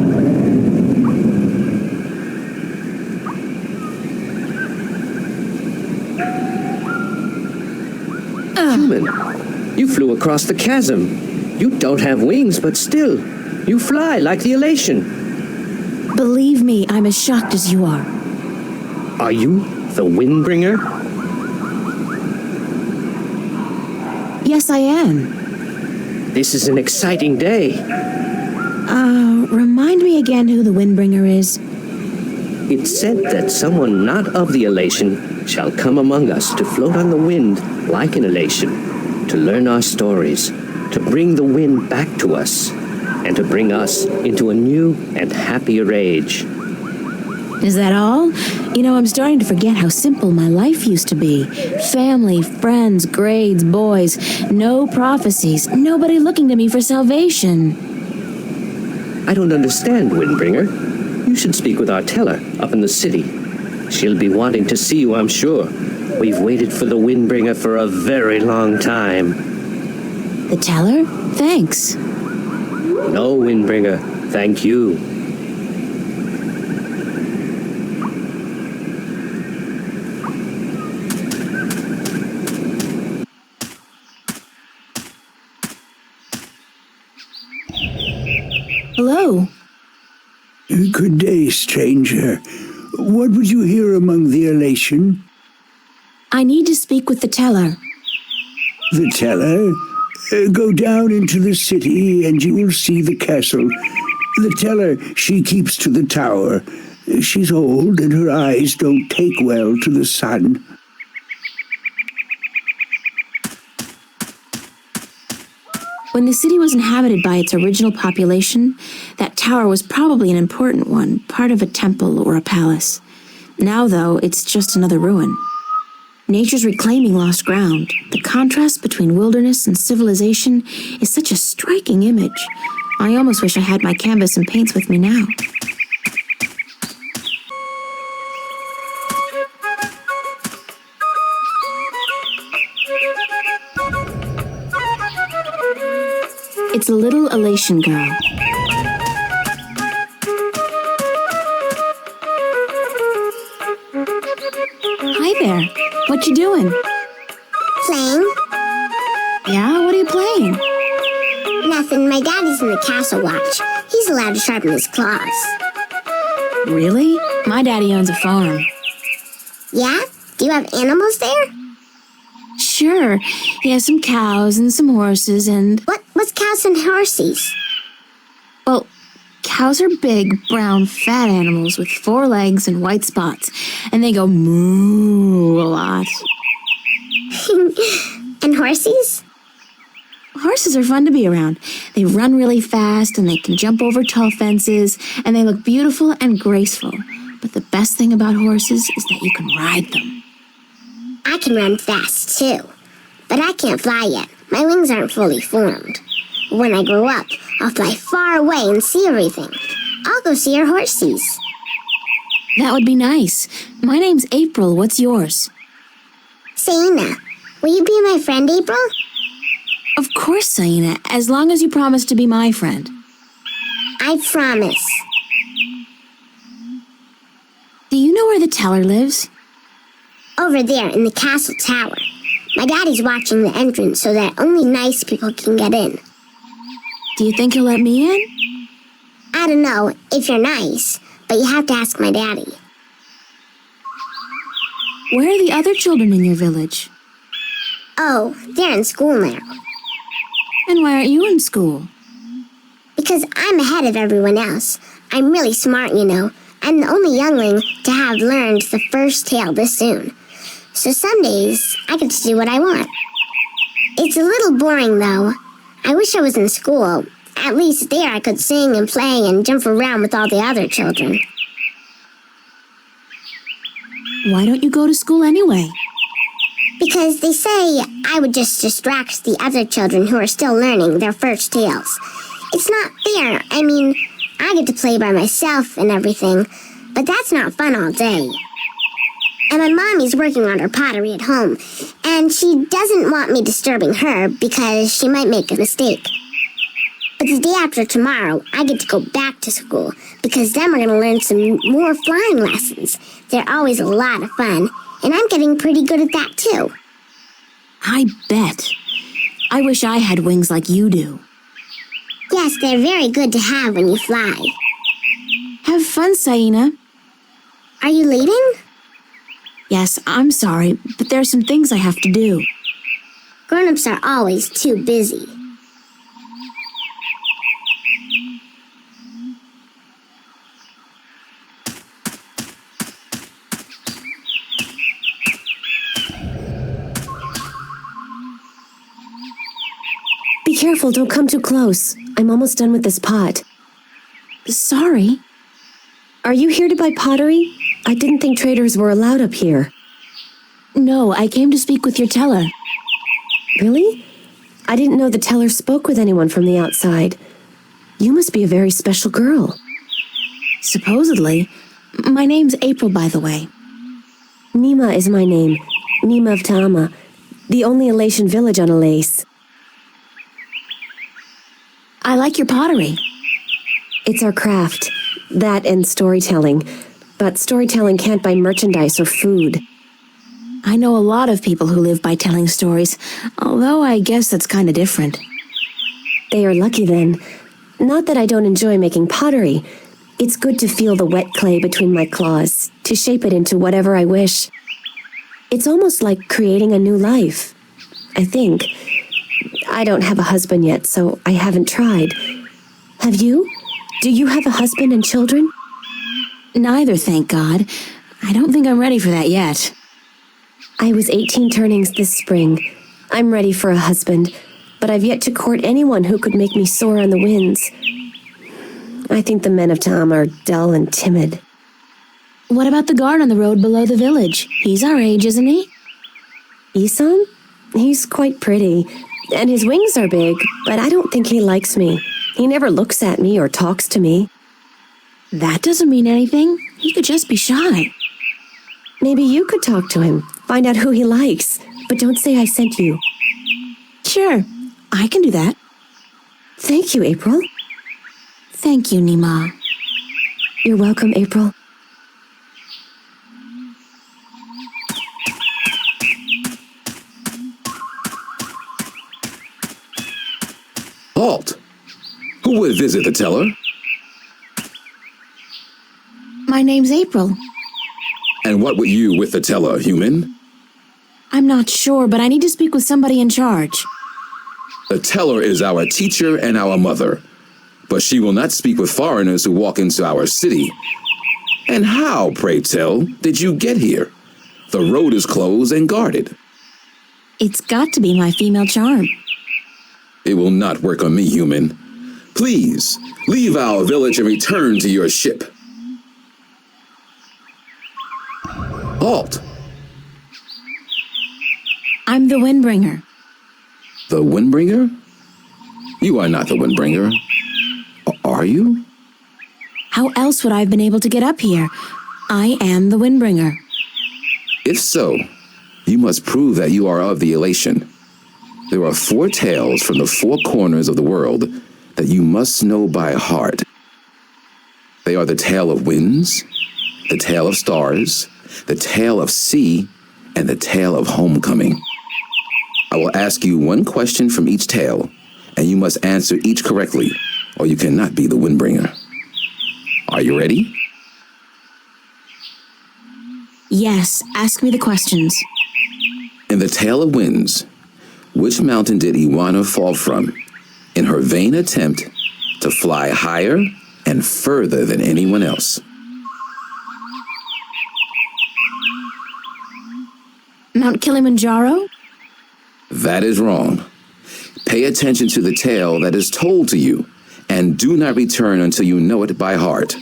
Human, you flew across the chasm. You don't have wings, but still, you fly like the Elation. Believe me, I'm as shocked as you are. Are you the Windbringer? Yes, I am. This is an exciting day. Remind me again who the Windbringer is. It's said that someone not of the Elation shall come among us to float on the wind like an Elation, to learn our stories, to bring the wind back to us, and to bring us into a new and happier age. Is that all? You know, I'm starting to forget how simple my life used to be. Family, friends, grades, boys, no prophecies, nobody looking to me for salvation. I don't understand, Windbringer. You should speak with our teller up in the city. She'll be wanting to see you, I'm sure. We've waited for the Windbringer for a very long time. The teller? Thanks. No, Windbringer, thank you. Hello. Good day, stranger. What would you hear among the Elation? I need to speak with the teller. The teller? Go down into the city and you will see the castle. The teller, she keeps to the tower. She's old and her eyes don't take well to the sun. When the city was inhabited by its original population, that tower was probably an important one, part of a temple or a palace. Now, though, it's just another ruin. Nature's reclaiming lost ground. The contrast between wilderness and civilization is such a striking image. I almost wish I had my canvas and paints with me now. It's a little Elation girl. Hi there. What you doing? Playing? Yeah, what are you playing? Nothing. My daddy's in the castle watch. He's allowed to sharpen his claws. Really? My daddy owns a farm. Yeah? Do you have animals there? Sure, he has some cows and some horses and... What's cows and horses? Well, cows are big, brown, fat animals with 4 legs and white spots, and they go moo a lot. And horses? Horses are fun to be around. They run really fast, and they can jump over tall fences, and they look beautiful and graceful. But the best thing about horses is that you can ride them. I can run fast, too. But I can't fly yet. My wings aren't fully formed. When I grow up, I'll fly far away and see everything. I'll go see our horses. That would be nice. My name's April. What's yours? Saina, will you be my friend, April? Of course, Saina, as long as you promise to be my friend. I promise. Do you know where the teller lives? Over there in the castle tower. My daddy's watching the entrance so that only nice people can get in. Do you think he'll let me in? I don't know if you're nice, but you have to ask my daddy. Where are the other children in your village? Oh, they're in school now. And why aren't you in school? Because I'm ahead of everyone else. I'm really smart, you know. I'm the only youngling to have learned the first tale this soon. So some days, I get to do what I want. It's a little boring, though. I wish I was in school. At least there I could sing and play and jump around with all the other children. Why don't you go to school anyway? Because they say I would just distract the other children who are still learning their first tales. It's not fair. I mean, I get to play by myself and everything, but that's not fun all day. And my mommy's working on her pottery at home, and she doesn't want me disturbing her because she might make a mistake. But the day after tomorrow, I get to go back to school, because then we're going to learn some more flying lessons. They're always a lot of fun, and I'm getting pretty good at that too. I bet. I wish I had wings like you do. Yes, they're very good to have when you fly. Have fun, Saina. Are you leaving? Yes, I'm sorry, but there are some things I have to do. Grown-ups are always too busy. Be careful, don't come too close. I'm almost done with this pot. Sorry. Are you here to buy pottery? I didn't think traders were allowed up here. No, I came to speak with your teller. Really? I didn't know the teller spoke with anyone from the outside. You must be a very special girl. Supposedly. My name's April, by the way. Nima is my name. Nima of Ta'ama, the only Elation village on Elace. I like your pottery. It's our craft. That and storytelling. But storytelling can't buy merchandise or food. I know a lot of people who live by telling stories, although I guess that's kind of different. They are lucky then. Not that I don't enjoy making pottery. It's good to feel the wet clay between my claws, to shape it into whatever I wish. It's almost like creating a new life, I think. I don't have a husband yet, so I haven't tried. Have you? Do you have a husband and children? Neither, thank God. I don't think I'm ready for that yet. I was 18 turnings this spring. I'm ready for a husband, but I've yet to court anyone who could make me soar on the winds. I think the men of Ta'ama are dull and timid. What about the guard on the road below the village? He's our age, isn't he? Isan? He's quite pretty, and his wings are big, but I don't think he likes me. He never looks at me or talks to me. That doesn't mean anything. He could just be shy. Maybe you could talk to him, find out who he likes, but don't say I sent you. Sure, I can do that. Thank you, April. Thank you, Nima. You're welcome, April. Halt! Who would visit the teller? My name's April. And what would you with the teller, human? I'm not sure, but I need to speak with somebody in charge. The teller is our teacher and our mother, but she will not speak with foreigners who walk into our city. And how, pray tell, did you get here? The road is closed and guarded. It's got to be my female charm. It will not work on me, human. Please, leave our village and return to your ship. Halt! I'm the Windbringer. The Windbringer? You are not the Windbringer. Are you? How else would I have been able to get up here? I am the Windbringer. If so, you must prove that you are of the elation. There are 4 tales from the 4 corners of the world that you must know by heart. They are the tale of winds, the tale of stars, the tale of sea, and the tale of homecoming. I will ask you one question from each tale, and you must answer each correctly, or you cannot be the Windbringer. Are you ready? Yes, ask me the questions. In the tale of winds, which mountain did Iwana fall from in her vain attempt to fly higher and further than anyone else? Mount Kilimanjaro? That is wrong. Pay attention to the tale that is told to you, and do not return until you know it by heart.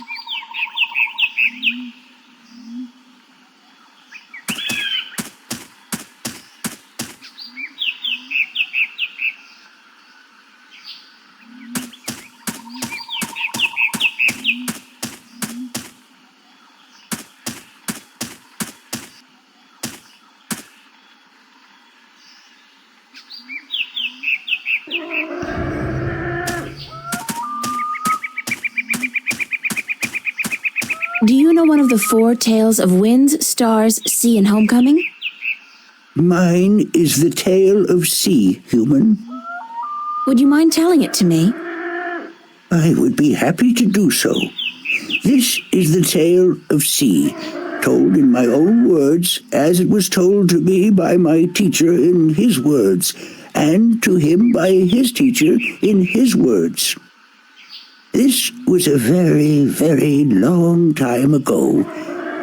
Do you know one of the 4 tales of winds, stars, sea, and homecoming? Mine is the tale of sea, human. Would you mind telling it to me? I would be happy to do so. This is the tale of sea, told in my own words, as it was told to me by my teacher in his words, and to him by his teacher in his words. This was a very, very long time ago,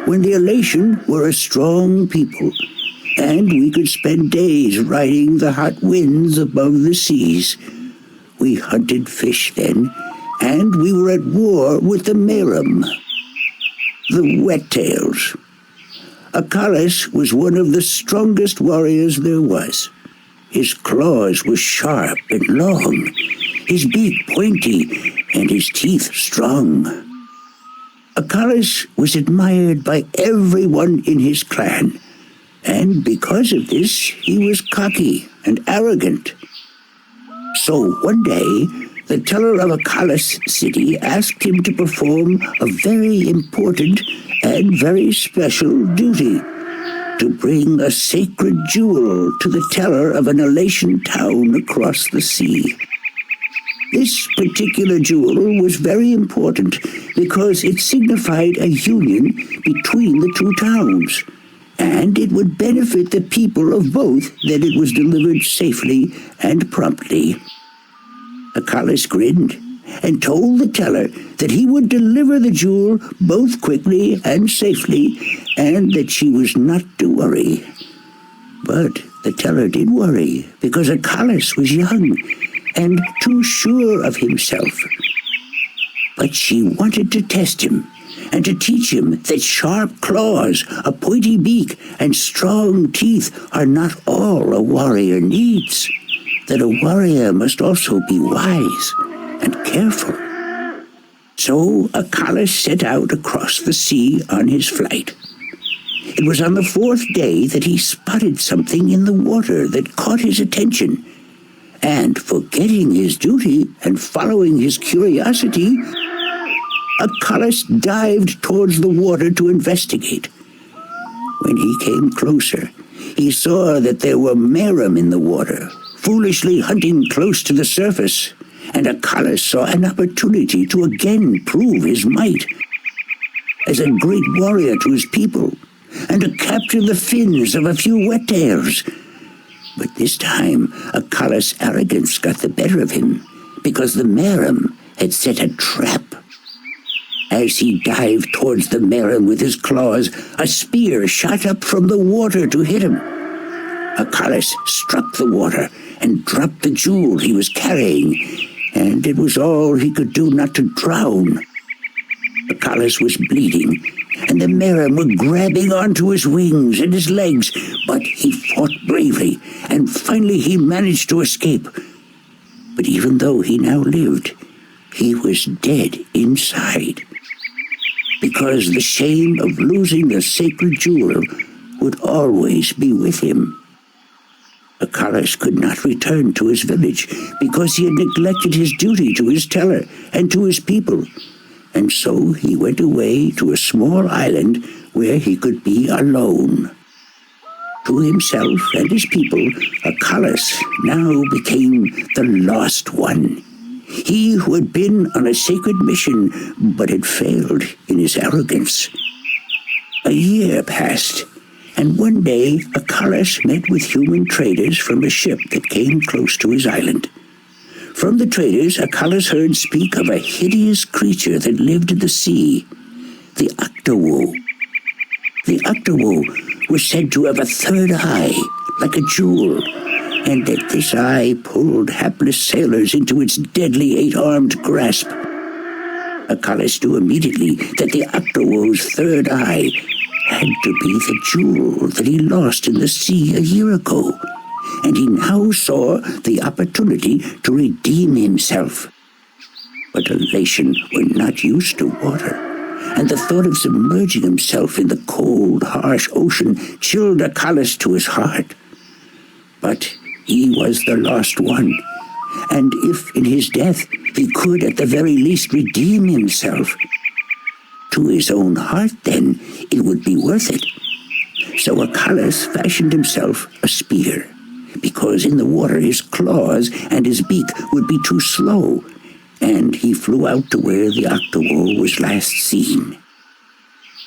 when the elation were a strong people, and we could spend days riding the hot winds above the seas. We hunted fish then, and we were at war with the Merum, the Wet-tails. Akalis was one of the strongest warriors there was. His claws were sharp and long, his beak pointy, and his teeth strong. Akalis was admired by everyone in his clan, and because of this, he was cocky and arrogant. So one day, the teller of Akalis city asked him to perform a very important and very special duty, to bring a sacred jewel to the teller of an elation town across the sea. This particular jewel was very important because it signified a union between the 2 towns, and it would benefit the people of both that it was delivered safely and promptly. Akalis grinned and told the teller that he would deliver the jewel both quickly and safely, and that she was not to worry. But the teller did worry, because Akalis was young and too sure of himself. But she wanted to test him, and to teach him that sharp claws, a pointy beak, and strong teeth are not all a warrior needs, that a warrior must also be wise and careful. So Akalis set out across the sea on his flight. It was on the 4th day that he spotted something in the water that caught his attention, and forgetting his duty and following his curiosity, Akalis dived towards the water to investigate. When he came closer, he saw that there were Merum in the water, foolishly hunting close to the surface, and Akalis saw an opportunity to again prove his might. As a great warrior to his people, and to capture the fins of a few wet-tails. But this time, Akala's arrogance got the better of him, because the Merum had set a trap. As he dived towards the Merum with his claws, a spear shot up from the water to hit him. Akalas struck the water and dropped the jewel he was carrying, and it was all he could do not to drown. Akalas was bleeding, and the Merum were grabbing onto his wings and his legs, but he fought bravely, and finally he managed to escape. But even though he now lived, he was dead inside, because the shame of losing the sacred jewel would always be with him. Akalas could not return to his village because he had neglected his duty to his teller and to his people, and so he went away to a small island where he could be alone. To himself and his people, Akalas now became the Lost One. He who had been on a sacred mission, but had failed in his arrogance. A year passed, and one day Akalas met with human traders from a ship that came close to his island. From the traders, Akalas heard speak of a hideous creature that lived in the sea, the Octowo. The Octowo was said to have a third eye, like a jewel, and that this eye pulled hapless sailors into its deadly 8-armed grasp. Akalas knew immediately that the Octowo's third eye had to be the jewel that he lost in the sea a year ago, and he now saw the opportunity to redeem himself. But Elation were not used to water, and the thought of submerging himself in the cold, harsh ocean chilled Akalas to his heart. But he was the Lost One, and if in his death he could at the very least redeem himself, to his own heart then it would be worth it. So Akalas fashioned himself a spear, because in the water his claws and his beak would be too slow, and he flew out to where the Octowo was last seen.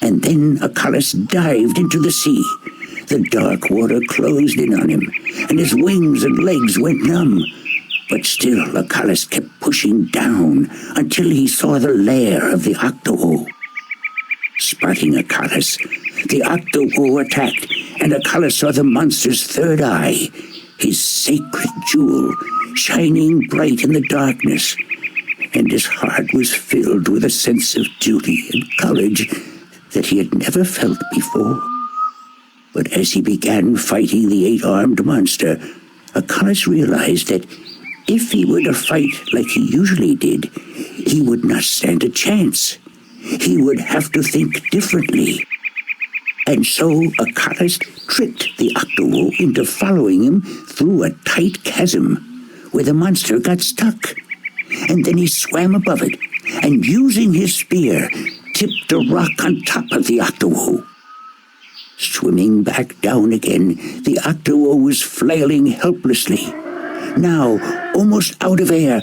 And then Akalas dived into the sea. The dark water closed in on him, and his wings and legs went numb. But still Akalas kept pushing down until he saw the lair of the Octowo. Spotting Akalas, the Octowo attacked, and Akalas saw the monster's third eye, his sacred jewel, shining bright in the darkness, and his heart was filled with a sense of duty and courage that he had never felt before. But as he began fighting the 8-armed monster, Akalas realized that if he were to fight like he usually did, he would not stand a chance. He would have to think differently. And so Akalas tricked the Octowo into following him through a tight chasm where the monster got stuck. And then he swam above it, and using his spear, tipped a rock on top of the Octowo. Swimming back down again, the Octowo was flailing helplessly. Now, almost out of air,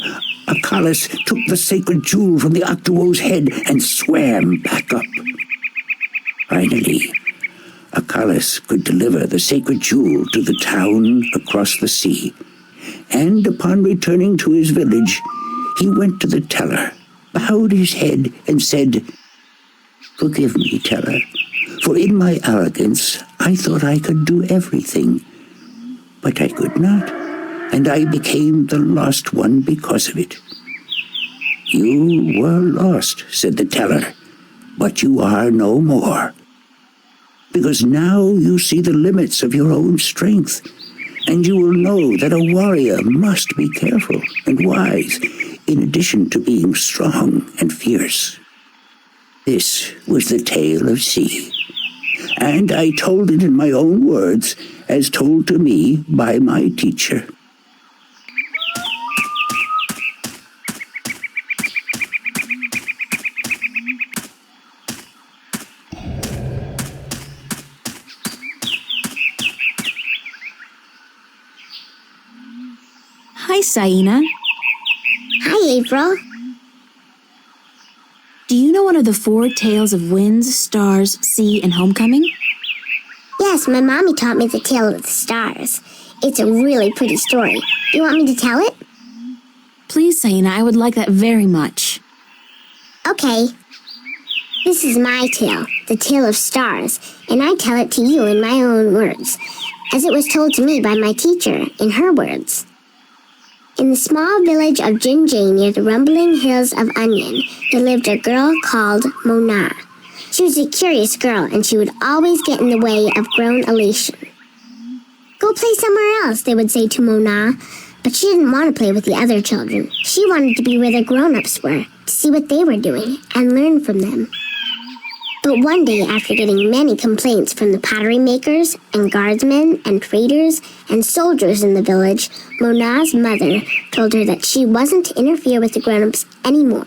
Akalas took the sacred jewel from the Octowo's head and swam back up. Finally, Akalas could deliver the sacred jewel to the town across the sea, and upon returning to his village, he went to the teller, bowed his head, and said, "Forgive me, teller, for in my arrogance I thought I could do everything, but I could not, and I became the Lost One because of it." "You were lost," said the teller, "but you are no more. Because now you see the limits of your own strength, and you will know that a warrior must be careful and wise, in addition to being strong and fierce." This was the tale of C, and I told it in my own words, as told to me by my teacher. Hi, Saina. Hi, April. Do you know one of the 4 tales of winds, stars, sea, and homecoming? Yes, my mommy taught me the tale of the stars. It's a really pretty story. You want me to tell it? Please, Saina, I would like that very much. Okay. This is my tale, the tale of stars, and I tell it to you in my own words, as it was told to me by my teacher in her words. In the small village of Jinjay near the rumbling hills of Onion, there lived a girl called Mona. She was a curious girl, and she would always get in the way of grown elation. Go play somewhere else, they would say to Mona, but she didn't want to play with the other children. She wanted to be where the grown-ups were, to see what they were doing, and learn from them. But one day, after getting many complaints from the pottery makers and guardsmen and traders and soldiers in the village, Mona's mother told her that she wasn't to interfere with the grown-ups anymore,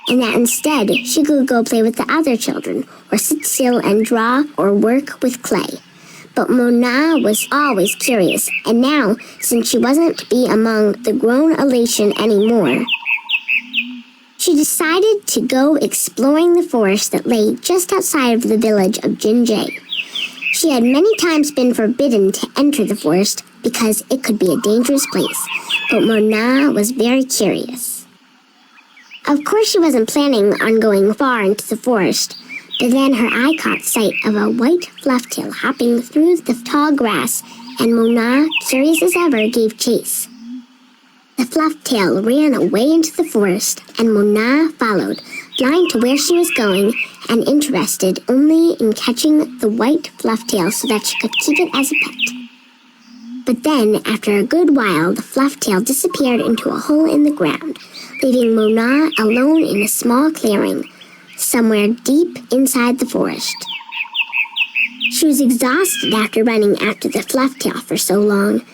and that instead she could go play with the other children, or sit still and draw or work with clay. But Mona was always curious, and now, since she wasn't to be among the grown elation anymore, she decided to go exploring the forest that lay just outside of the village of Jinjay. She had many times been forbidden to enter the forest because it could be a dangerous place, but Mona was very curious. Of course, she wasn't planning on going far into the forest, but then her eye caught sight of a white flufftail hopping through the tall grass, and Mona, curious as ever, gave chase. The flufftail ran away into the forest, and Mona followed, blind to where she was going and interested only in catching the white flufftail so that she could keep it as a pet. But then, after a good while, the flufftail disappeared into a hole in the ground, leaving Mona alone in a small clearing, somewhere deep inside the forest. She was exhausted after running after the flufftail for so long,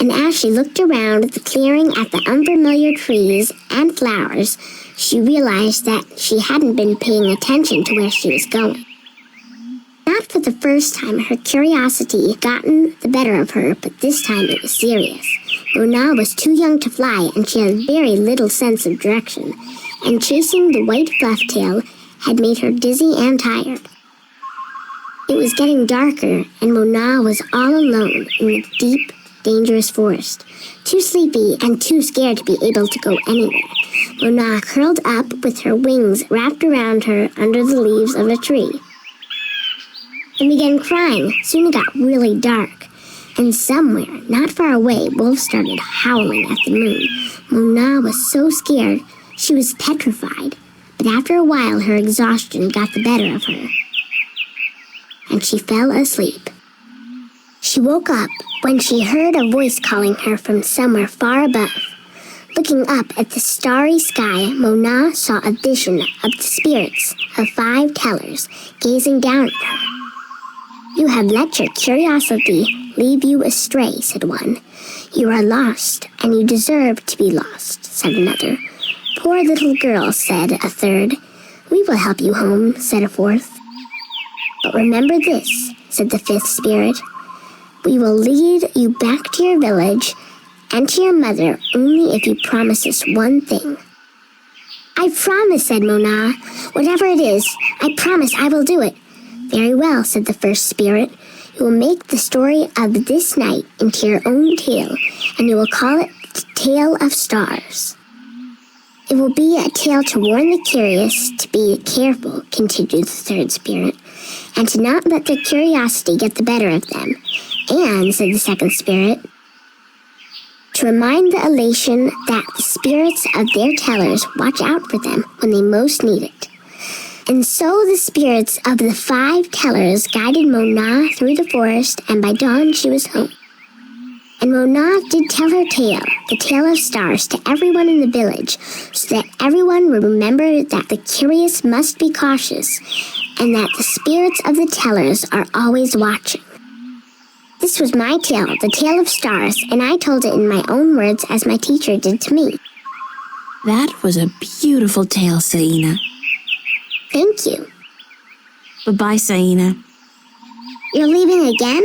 and as she looked around the clearing at the unfamiliar trees and flowers, she realized that she hadn't been paying attention to where she was going. Not for the first time, her curiosity had gotten the better of her, but this time it was serious. Mona was too young to fly, and she had very little sense of direction, and chasing the white flufftail had made her dizzy and tired. It was getting darker, and Mona was all alone in the deep, dangerous forest, too sleepy and too scared to be able to go anywhere. Mona curled up with her wings wrapped around her under the leaves of a tree and began crying. Soon it got really dark, and somewhere, not far away, wolves started howling at the moon. Mona was so scared she was petrified, but after a while her exhaustion got the better of her, and she fell asleep. She woke up when she heard a voice calling her from somewhere far above. Looking up at the starry sky, Mona saw a vision of the spirits of 5 tellers gazing down at her. "You have let your curiosity lead you astray," said one. "You are lost, and you deserve to be lost," said another. "Poor little girl," said a third. "We will help you home," said a fourth. "But remember this," said the 5th spirit. "We will lead you back to your village and to your mother only if you promise us one thing." "I promise," said Mona. "Whatever it is, I promise I will do it." "Very well," said the 1st spirit. "You will make the story of this night into your own tale, and you will call it the Tale of Stars." "It will be a tale to warn the curious to be careful," continued the 3rd spirit, "and to not let their curiosity get the better of them. And," said the 2nd spirit, "to remind the elation that the spirits of their tellers watch out for them when they most need it." And so the spirits of the 5 tellers guided Mona through the forest, and by dawn she was home. And Mona did tell her tale, the tale of stars, to everyone in the village, so that everyone would remember that the curious must be cautious, and that the spirits of the tellers are always watching. This was my tale, the tale of stars, and I told it in my own words as my teacher did to me. That was a beautiful tale, Saina. Thank you. Bye-bye, Saina. You're leaving again?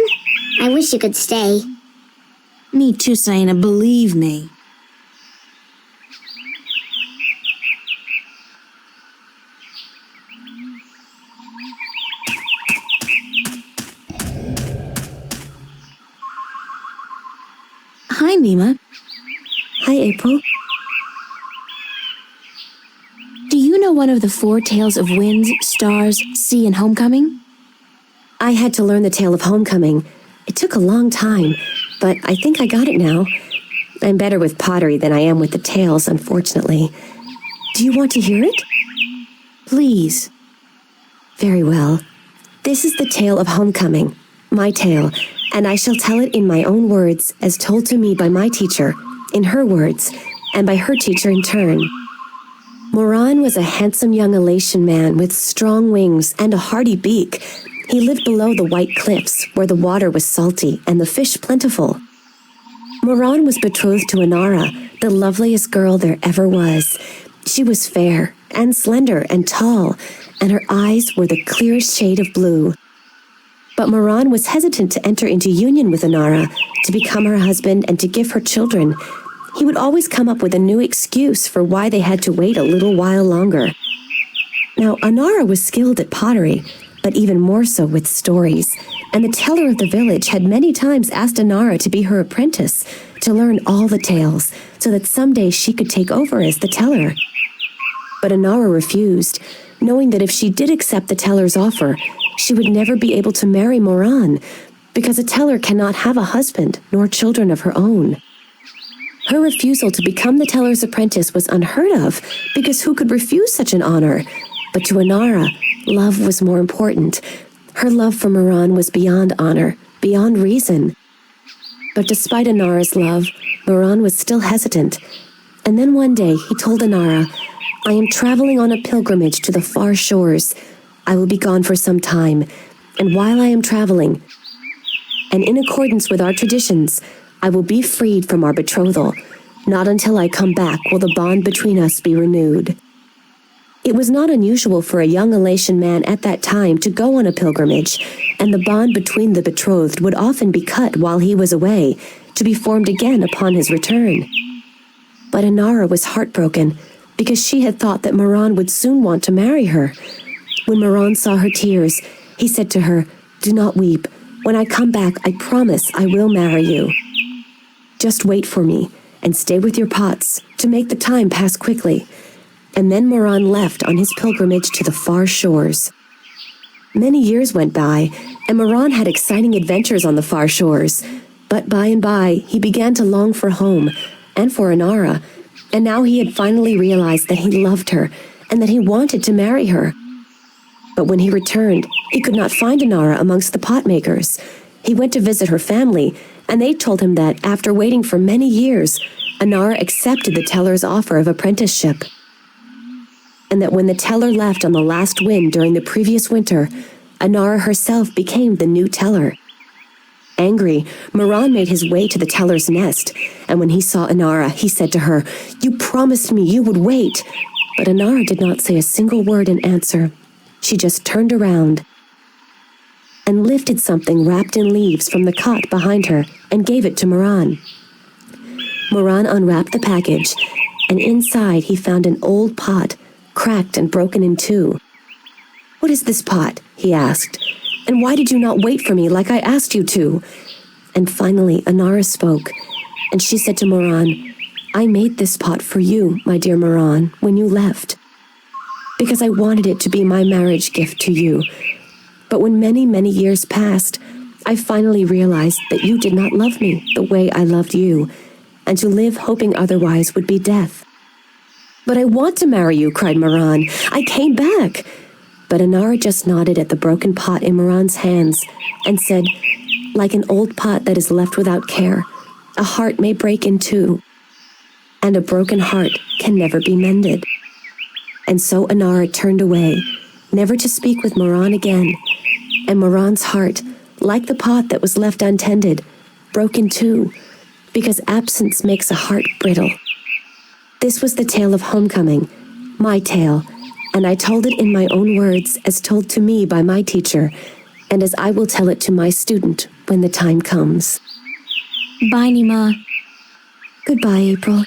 I wish you could stay. Me too, Saina, believe me. Hi, Nima. Hi, April. Do you know one of the four tales of winds, stars, sea, and homecoming? I had to learn the tale of homecoming. It took a long time, but I think I got it now. I'm better with pottery than I am with the tales, unfortunately. Do you want to hear it? Please. Very well. This is the tale of homecoming, my tale, and I shall tell it in my own words as told to me by my teacher, in her words, and by her teacher in turn. Moran was a handsome young Elation man with strong wings and a hardy beak. He lived below the white cliffs, where the water was salty and the fish plentiful. Moran was betrothed to Inara, the loveliest girl there ever was. She was fair and slender and tall, and her eyes were the clearest shade of blue. But Moran was hesitant to enter into union with Inara, to become her husband and to give her children. He would always come up with a new excuse for why they had to wait a little while longer. Now, Inara was skilled at pottery, but even more so with stories, and the teller of the village had many times asked Inara to be her apprentice, to learn all the tales, so that someday she could take over as the teller. But Inara refused, knowing that if she did accept the teller's offer, she would never be able to marry Moran, because a teller cannot have a husband nor children of her own. Her refusal to become the teller's apprentice was unheard of, because who could refuse such an honor? But to Inara, love was more important. Her love for Moran was beyond honor, beyond reason. But despite Inara's love, Moran was still hesitant. And then one day he told Inara, "I am traveling on a pilgrimage to the far shores. I will be gone for some time, and while I am traveling, and in accordance with our traditions, I will be freed from our betrothal. Not until I come back will the bond between us be renewed." It was not unusual for a young Elation man at that time to go on a pilgrimage, and the bond between the betrothed would often be cut while he was away, to be formed again upon his return. But Inara was heartbroken, because she had thought that Moran would soon want to marry her. When Moran saw her tears, he said to her, "Do not weep. When I come back, I promise I will marry you. Just wait for me, and stay with your pots, to make the time pass quickly." And then Moran left on his pilgrimage to the far shores. Many years went by, and Moran had exciting adventures on the far shores. But by and by, he began to long for home, and for Inara, and now he had finally realized that he loved her, and that he wanted to marry her. But when he returned, he could not find Inara amongst the pot makers. He went to visit her family, and they told him that, after waiting for many years, Inara accepted the teller's offer of apprenticeship. And that when the teller left on the last wind during the previous winter, Inara herself became the new teller. Angry, Moran made his way to the teller's nest, and when he saw Inara, he said to her, "You promised me you would wait." But Inara did not say a single word in answer. She just turned around and lifted something wrapped in leaves from the cot behind her and gave it to Moran. Moran unwrapped the package, and inside he found an old pot, cracked and broken in two. "What is this pot?" he asked. "And why did you not wait for me like I asked you to?" And finally Inara spoke, and she said to Moran, "I made this pot for you, my dear Moran, when you left, because I wanted it to be my marriage gift to you. But when many, many years passed, I finally realized that you did not love me the way I loved you, and to live hoping otherwise would be death." "But I want to marry you," cried Moran. "I came back." But Inara just nodded at the broken pot in Moran's hands and said, "Like an old pot that is left without care, a heart may break in two, and a broken heart can never be mended." And so Inara turned away, never to speak with Moran again, and Moran's heart, like the pot that was left untended, broke in two, because absence makes a heart brittle. This was the tale of homecoming, my tale, and I told it in my own words as told to me by my teacher, and as I will tell it to my student when the time comes. Bye, Nima. Goodbye, April.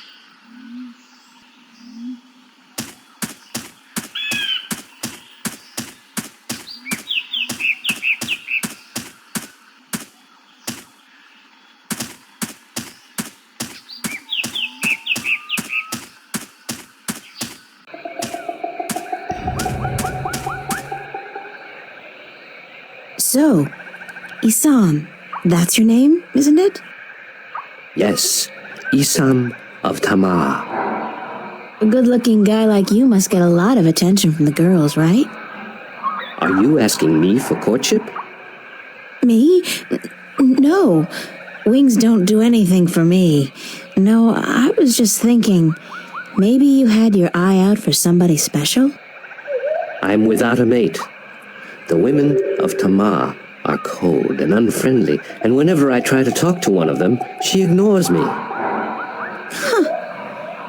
So, Isam, that's your name, isn't it? Yes, Isam of Tamar. A good-looking guy like you must get a lot of attention from the girls, right? Are you asking me for courtship? Me? No. Wings don't do anything for me. No, I was just thinking, maybe you had your eye out for somebody special? I'm without a mate. The women of Tamar are cold and unfriendly, and whenever I try to talk to one of them, she ignores me.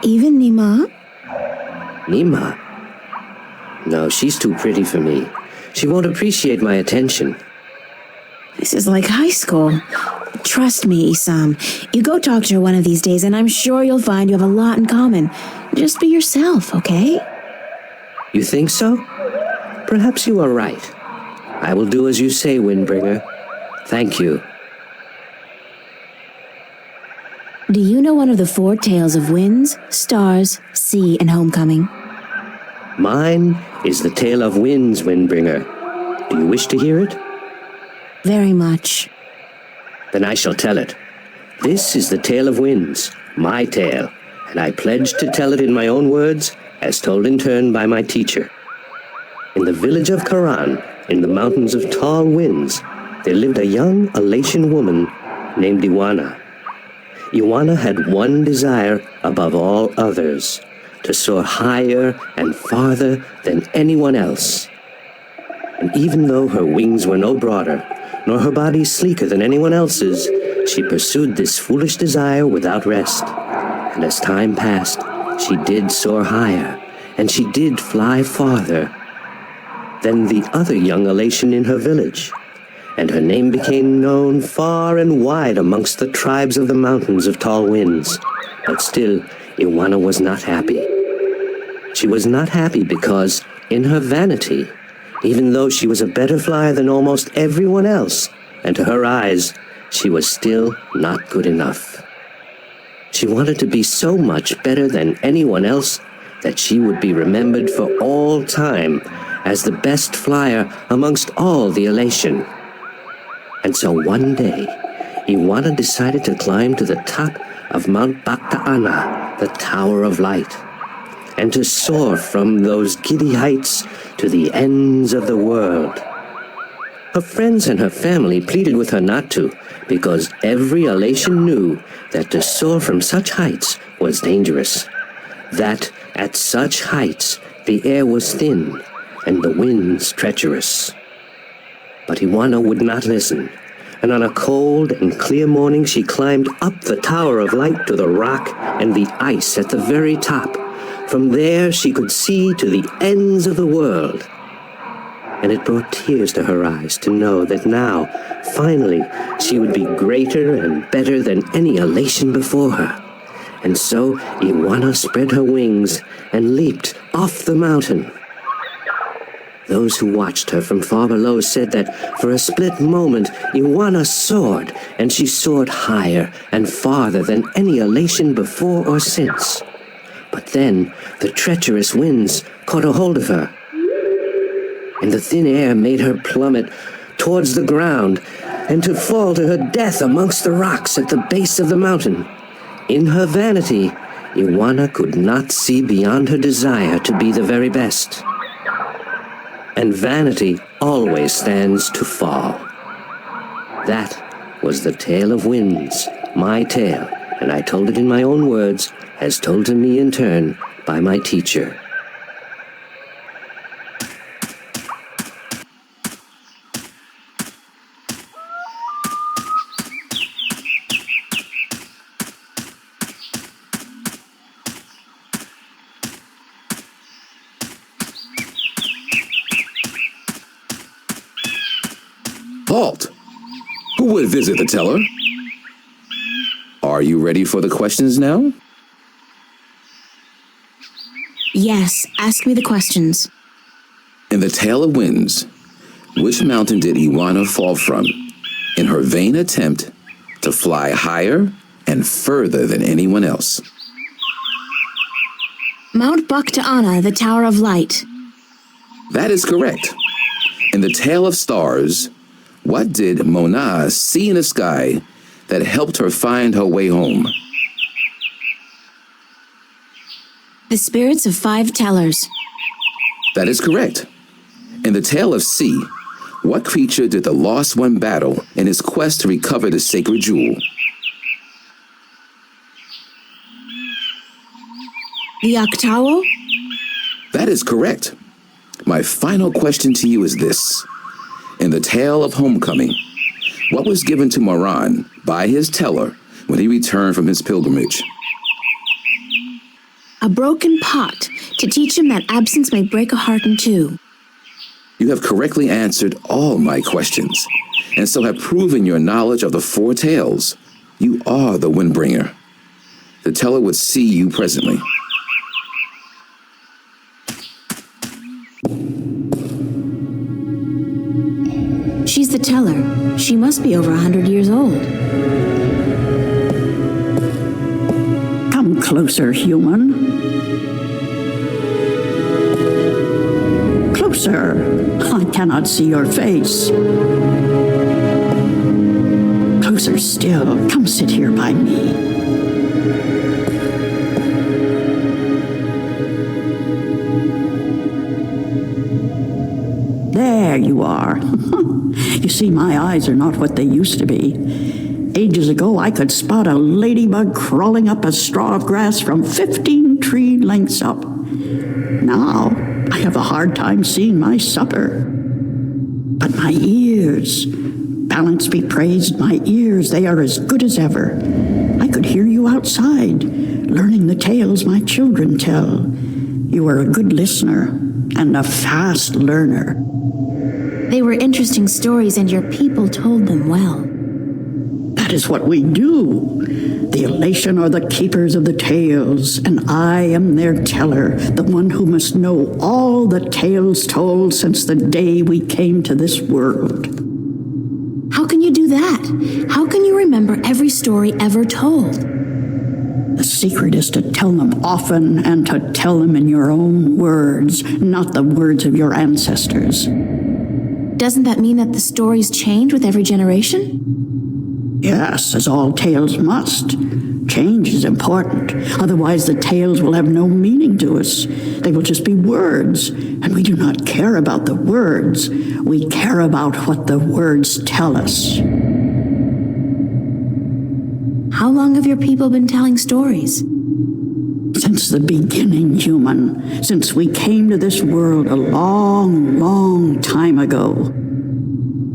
Even Nima? Nima? No, she's too pretty for me. She won't appreciate my attention. This is like high school. Trust me, Isam. You go talk to her one of these days, and I'm sure you'll find you have a lot in common. Just be yourself, okay? You think so? Perhaps you are right. I will do as you say, Windbringer. Thank you. Do you know one of the 4 tales of winds, stars, sea, and homecoming? Mine is the tale of winds, Windbringer. Do you wish to hear it? Very much. Then I shall tell it. This is the tale of winds, my tale, and I pledge to tell it in my own words, as told in turn by my teacher. In the village of Karan, in the mountains of tall winds, there lived a young Elatian woman named Iwana. Iwana had one desire above all others, to soar higher and farther than anyone else. And even though her wings were no broader, nor her body sleeker than anyone else's, she pursued this foolish desire without rest. And as time passed, she did soar higher, and she did fly farther than the other young Elatian in her village, and her name became known far and wide amongst the tribes of the mountains of tall winds. But still, Iwana was not happy. She was not happy because, in her vanity, even though she was a better flyer than almost everyone else, and to her eyes, she was still not good enough. She wanted to be so much better than anyone else that she would be remembered for all time as the best flyer amongst all the Elation. And so one day, Iwana decided to climb to the top of Mount Bakta'ana, the Tower of Light, and to soar from those giddy heights to the ends of the world. Her friends and her family pleaded with her not to, because every Elation knew that to soar from such heights was dangerous, that at such heights the air was thin and the winds treacherous. But Iwana would not listen, and on a cold and clear morning she climbed up the Tower of Light to the rock and the ice at the very top. From there she could see to the ends of the world. And it brought tears to her eyes to know that now, finally, she would be greater and better than any Elation before her. And so Iwana spread her wings and leaped off the mountain. Those who watched her from far below said that for a split moment Iwana soared, and she soared higher and farther than any Elation before or since. But then the treacherous winds caught a hold of her, and the thin air made her plummet towards the ground and to fall to her death amongst the rocks at the base of the mountain. In her vanity, Iwana could not see beyond her desire to be the very best. And vanity always stands to fall. That was the tale of winds, my tale, and I told it in my own words, as told to me in turn by my teacher. Halt! Who would visit the teller? Are you ready for the questions now? Yes, ask me the questions. In the Tale of Winds, which mountain did Iwana fall from in her vain attempt to fly higher and further than anyone else? Mount Bakta'ana, the Tower of Light. That is correct. In the Tale of Stars, What did Mona see in the sky that helped her find her way home? The spirits of 5 tellers. That is correct. In the Tale of Sea, what creature did the Lost One battle in his quest to recover the sacred jewel? The Octawo? That is correct. My final question to you is this. In the Tale of Homecoming, what was given to Moran by his teller when he returned from his pilgrimage? A broken pot to teach him that absence may break a heart in two. You have correctly answered all my questions, and so have proven your knowledge of the 4 tales. You are the Windbringer. The teller would see you presently. She's the teller. She must be over 100 years old. Come closer, human. Closer. I cannot see your face. Closer still. Come sit here by me. There you are. You see, my eyes are not what they used to be. Ages ago, I could spot a ladybug crawling up a straw of grass from 15 tree lengths up. Now, I have a hard time seeing my supper. But my ears, balance be praised, my ears, they are as good as ever. I could hear you outside, learning the tales my children tell. You are a good listener and a fast learner. They were interesting stories, and your people told them well. That is what we do. The elation are the keepers of the tales, and I am their teller, the one who must know all the tales told since the day we came to this world. How can you do that? How can you remember every story ever told? The secret is to tell them often and to tell them in your own words, not the words of your ancestors. Doesn't that mean that the stories change with every generation? Yes, as all tales must. Change is important. Otherwise, the tales will have no meaning to us. They will just be words, and we do not care about the words. We care about what the words tell us. How long have your people been telling stories? Since the beginning, human. Since we came to this world a long, long time ago.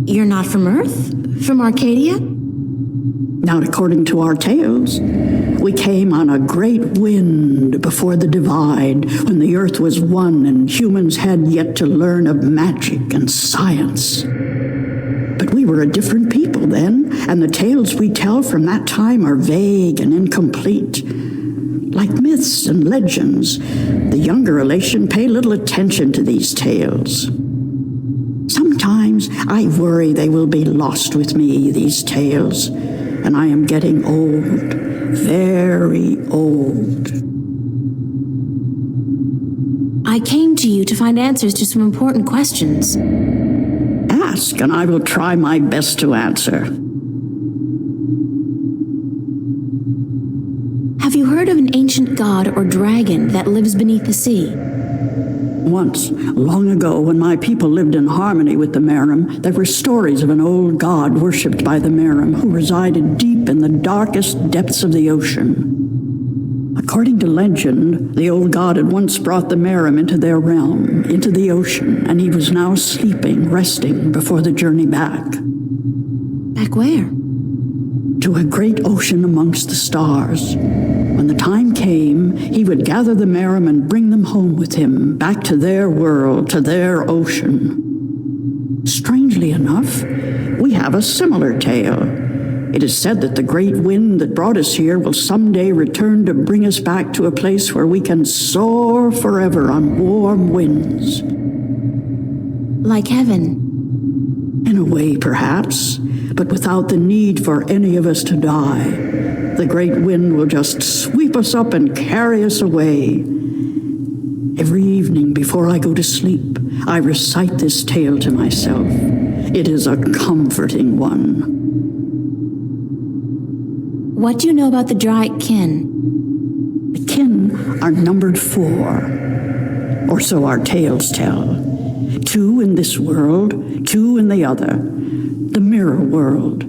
You're not from Earth? From Arcadia? Not according to our tales. We came on a great wind before the divide, when the earth was one and humans had yet to learn of magic and science. But we were a different people then, and the tales we tell from that time are vague and incomplete. Like myths and legends, the younger elation pay little attention to these tales. Sometimes I worry they will be lost with me, these tales, and I am getting old, very old. I came to you to find answers to some important questions. Ask, and I will try my best to answer. Have you heard of an ancient god or dragon that lives beneath the sea? Once, long ago, when my people lived in harmony with the Merim, there were stories of an old god worshipped by the Merim who resided deep in the darkest depths of the ocean. According to legend, the old god had once brought the Merim into their realm, into the ocean, and he was now sleeping, resting before the journey back. Back where? To a great ocean amongst the stars. When the time came, he would gather the Merim and bring them home with him, back to their world, to their ocean. Strangely enough, we have a similar tale. It is said that the great wind that brought us here will someday return to bring us back to a place where we can soar forever on warm winds. Like heaven. In a way, perhaps, but without the need for any of us to die. The great wind will just sweep us up and carry us away. Every evening before I go to sleep, I recite this tale to myself. it is a comforting one. What do you know about the Dryad kin? The kin are numbered 4, or so our tales tell. 2 in this world, 2 in the other. The mirror world,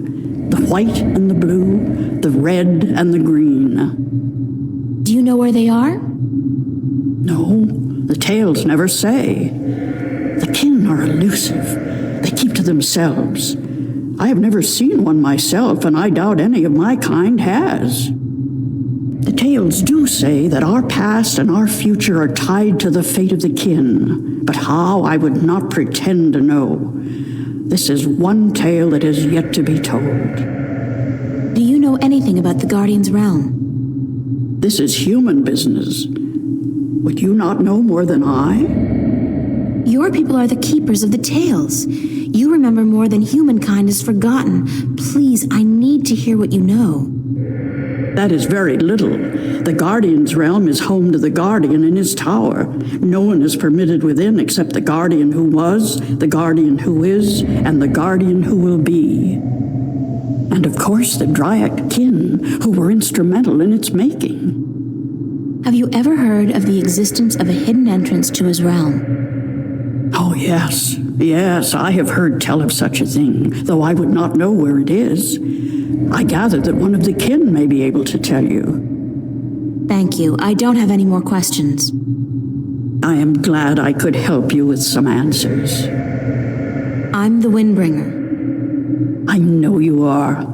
the white and the blue, the red and the green. Do you know where they are? No, the tales never say. The kin are elusive. They keep to themselves. I have never seen one myself, and I doubt any of my kind has. The tales do say that our past and our future are tied to the fate of the kin, but how I would not pretend to know. This is one tale that is yet to be told. Do you know anything about the Guardian's realm? This is human business. Would you not know more than I? Your people are the keepers of the tales. You remember more than humankind has forgotten. Please, I need to hear what you know. That is very little. The Guardian's realm is home to the Guardian in his tower. No one is permitted within except the Guardian who was, the Guardian who is, and the Guardian who will be. And of course the Dryad kin, who were instrumental in its making. Have you ever heard of the existence of a hidden entrance to his realm? Oh, yes. Yes, I have heard tell of such a thing, though I would not know where it is. I gather that one of the kin may be able to tell you. Thank you. I don't have any more questions. I am glad I could help you with some answers. I'm the Windbringer. I know you are.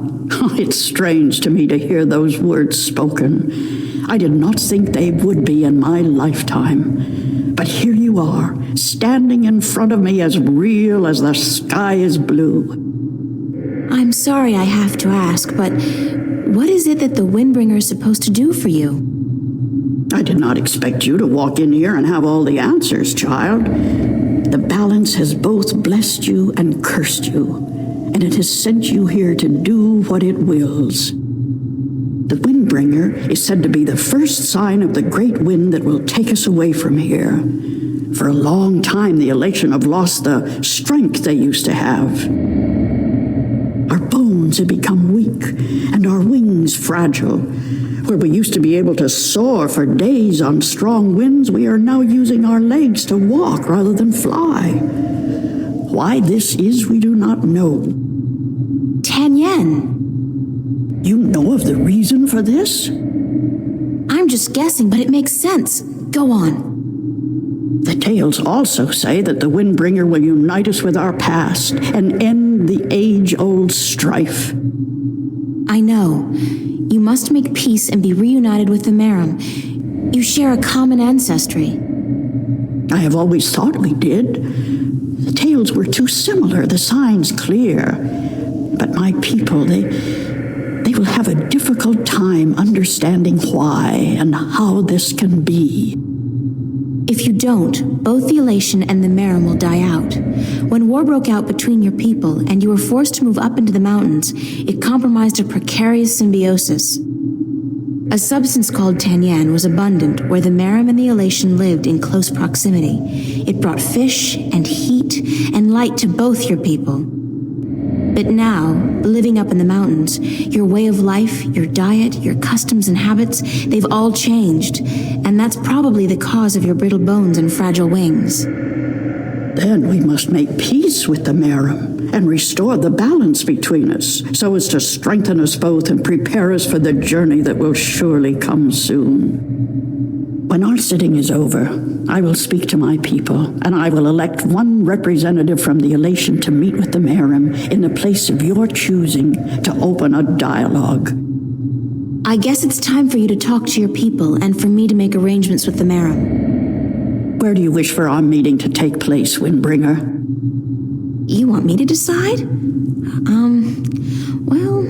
It's strange to me to hear those words spoken. I did not think they would be in my lifetime. But here you are, standing in front of me as real as the sky is blue. I'm sorry I have to ask, but what is it that the Windbringer is supposed to do for you? I did not expect you to walk in here and have all the answers, child. The balance has both blessed you and cursed you, and it has sent you here to do what it wills. The Windbringer is said to be the first sign of the great wind that will take us away from here. For a long time, the Elation have lost the strength they used to have. Our bones have become weak, and our wings fragile. Where we used to be able to soar for days on strong winds, we are now using our legs to walk rather than fly. Why this is, we do not know. 10 yen. You know of the reason for this? I'm just guessing, but it makes sense. Go on. The tales also say that the Windbringer will unite us with our past and end the age-old strife. I know. You must make peace and be reunited with the Merum. You share a common ancestry. I have always thought we did. The tales were too similar, the signs clear. But my people, they will have a difficult time understanding why and how this can be. If you don't, both the Elation and the Merum will die out. When war broke out between your people and you were forced to move up into the mountains, it compromised a precarious symbiosis. A substance called tanyan was abundant where the Merum and the Elation lived in close proximity. It brought fish and heat and light to both your people. But now, living up in the mountains, your way of life, your diet, your customs and habits, they've all changed. And that's probably the cause of your brittle bones and fragile wings. Then we must make peace with the Merum and restore the balance between us, so as to strengthen us both and prepare us for the journey that will surely come soon. When our sitting is over, I will speak to my people, and I will elect one representative from the Elation to meet with the Merum in the place of your choosing to open a dialogue. I guess it's time for you to talk to your people and for me to make arrangements with the Merum. Where do you wish for our meeting to take place, Windbringer? You want me to decide? Well,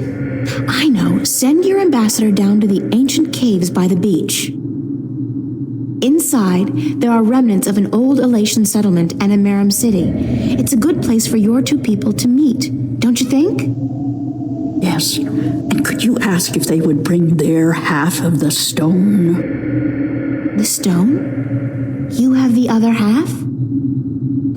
I know. Send your ambassador down to the ancient caves by the beach. Inside, there are remnants of an old Elation settlement and a Merum city. It's a good place for your two people to meet, don't you think? Yes. And could you ask if they would bring their half of the stone? The stone? You have the other half?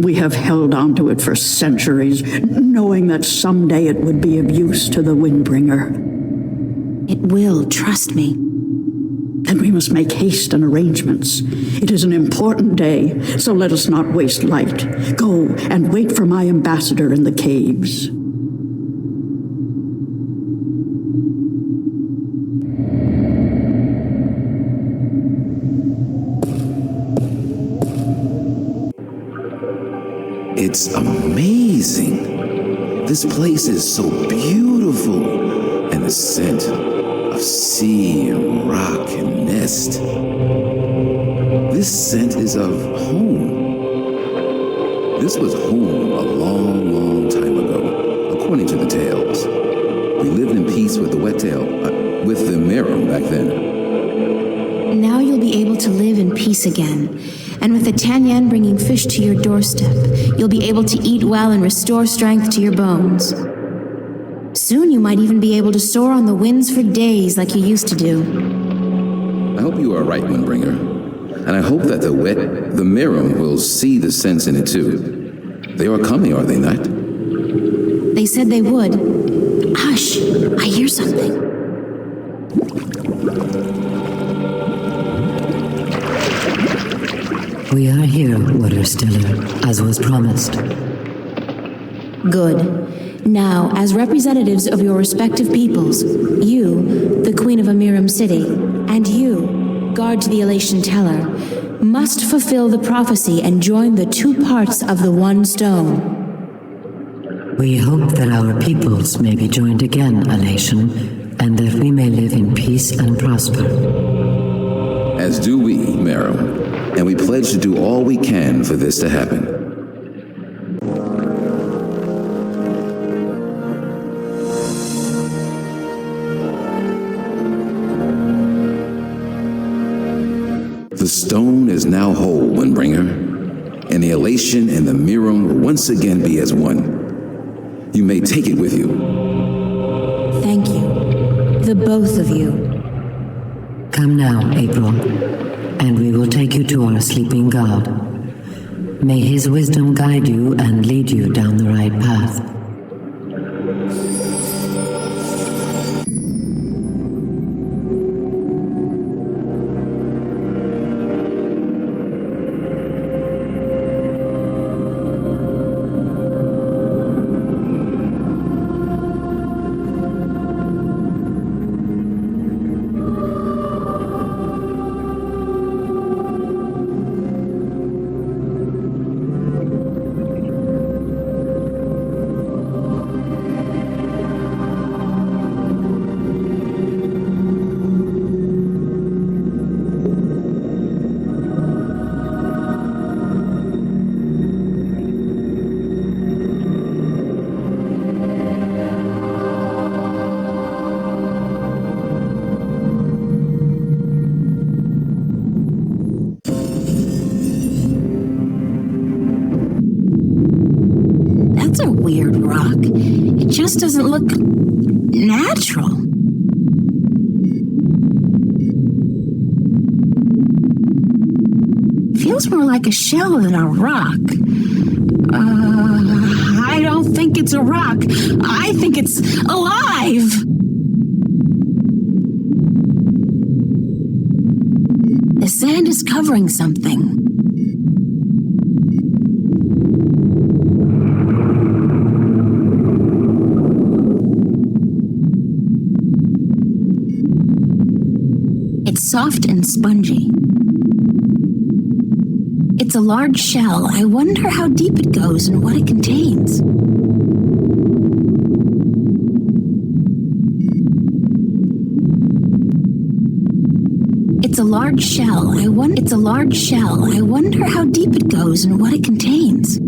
We have held on to it for centuries, knowing that someday it would be of use to the Windbringer. It will, trust me. Then we must make haste and arrangements. It is an important day, so let us not waste light. Go and wait for my ambassador in the caves. It's amazing. This place is so beautiful, and the scent of sea and rock and nest. This scent is of home. This was home a long, long time ago, according to the tales. We lived in peace with the wet-tail, with the Merum back then. Now you'll be able to live in peace again. And with the Tanyan bringing fish to your doorstep, you'll be able to eat well and restore strength to your bones. Soon you might even be able to soar on the winds for days like you used to do. I hope you are right, Windbringer. And I hope that the Merum will see the sense in it too. They are coming, are they not? They said they would. Hush, I hear something. We are here, Warrior Stiller, as was promised. Good. Now, as representatives of your respective peoples, you, the Queen of Amiram City, and you, guard to the Elation Teller, must fulfill the prophecy and join the two parts of the one stone. We hope that our peoples may be joined again, Elation, and that we may live in peace and prosper. As do we, Merum. And we pledge to do all we can for this to happen. The stone is now whole, Windbringer, and the Elation and the Merum will once again be as one. You may take it with you. Thank you, the both of you. Come now, April, and we will take you to our sleeping god. May his wisdom guide you and lead you down the right path. That's a weird rock. It just doesn't look natural. Feels more like a shell than a rock. I don't think it's a rock. I think it's alive. The sand is covering something. It's soft and spongy. It's a large shell. I wonder how deep it goes and what it contains. It's a large shell. It's a large shell. I wonder how deep it goes and what it contains.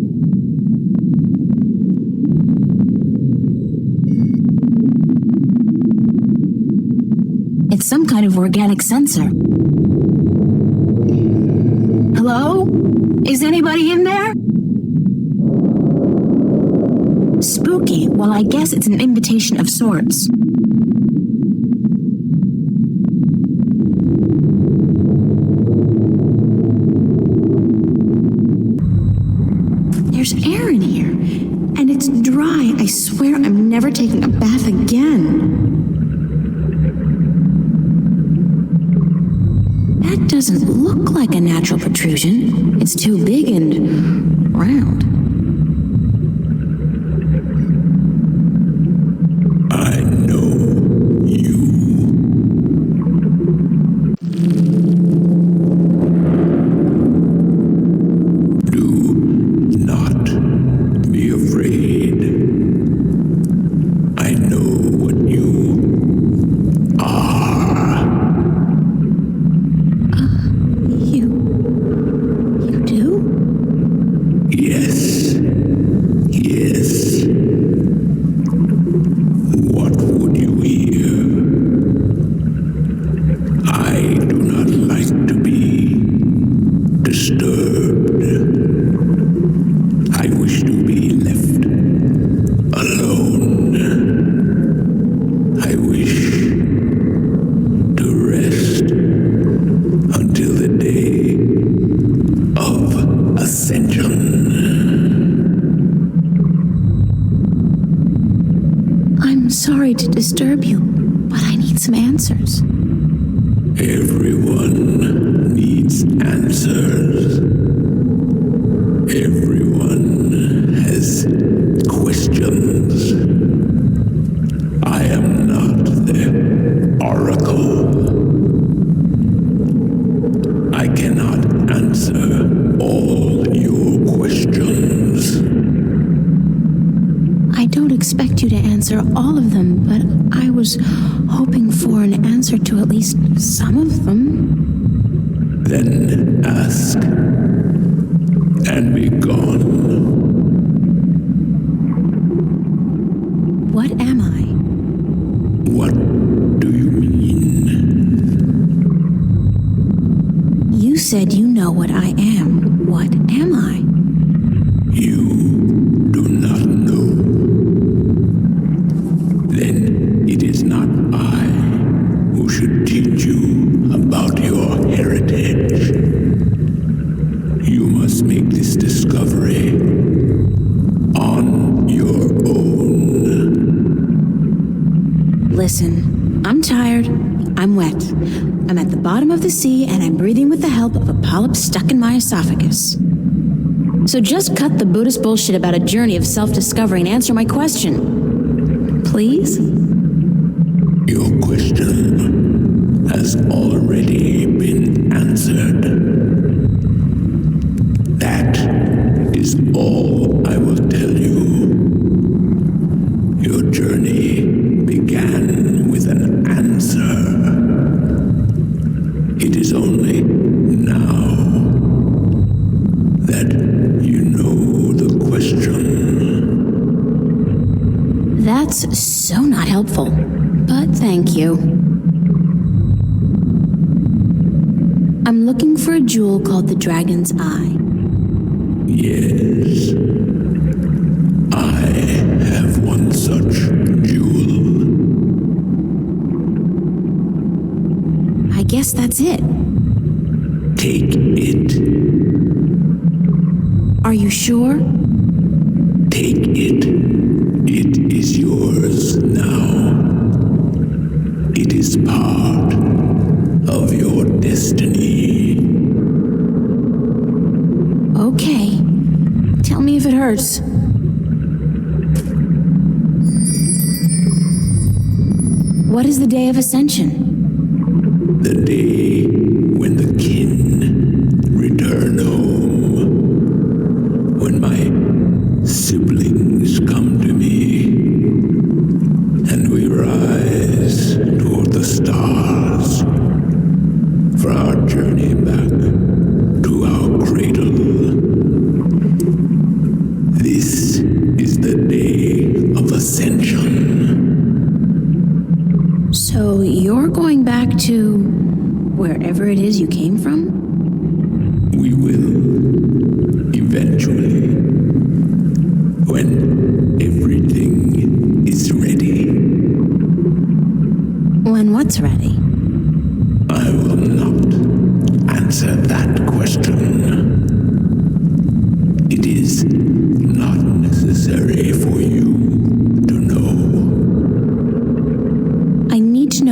It's some kind of organic sensor. Hello? Is anybody in there? Spooky. Well, I guess it's an invitation of sorts. swear I'm never taking a bath again. That doesn't look like a natural protrusion. It's too big and round. I know you. Do not be afraid. I know what you are. You do? Yes. Yes. What would you hear? I do not like to be disturbed. I wish to be left alone. I wish to rest until the day of ascension. I'm sorry to disturb you, but I need some answers. Everyone needs answers. Everyone has questions. I am not the oracle. I cannot answer all your questions. I don't expect you to answer all of them, but I was hoping for an answer to at least some of them. Then ask and be gone. What am I? What do you mean? You said you know what I am. What am I? You do not know. Then it is not I who should teach you about your heritage. You must make this discovery on your own. Listen, I'm tired. I'm wet. I'm at the bottom of the sea, and I'm breathing with the help of a polyp stuck in my esophagus. So just cut the Buddhist bullshit about a journey of self-discovery and answer my question. Please? Your question has already been answered. That is all I will tell you. Your journey began with an answer. It is only now that you know the question. That's so not helpful, but thank you. I'm looking for a jewel called the Dragon's Eye. Yes, I have one such jewel. I guess that's it. Take it. Are you sure? Take it. It is yours now. It is part of your destiny. Okay. Tell me if it hurts. What is the day of ascension? The day when the kin return home. When my siblings come to me, and we rise toward the stars for our journey back to our cradle. This is the day of ascension. So you're going back to wherever it is you came from? We will, eventually, when everything is ready. When what's ready? I will not answer that question. It is not necessary for you to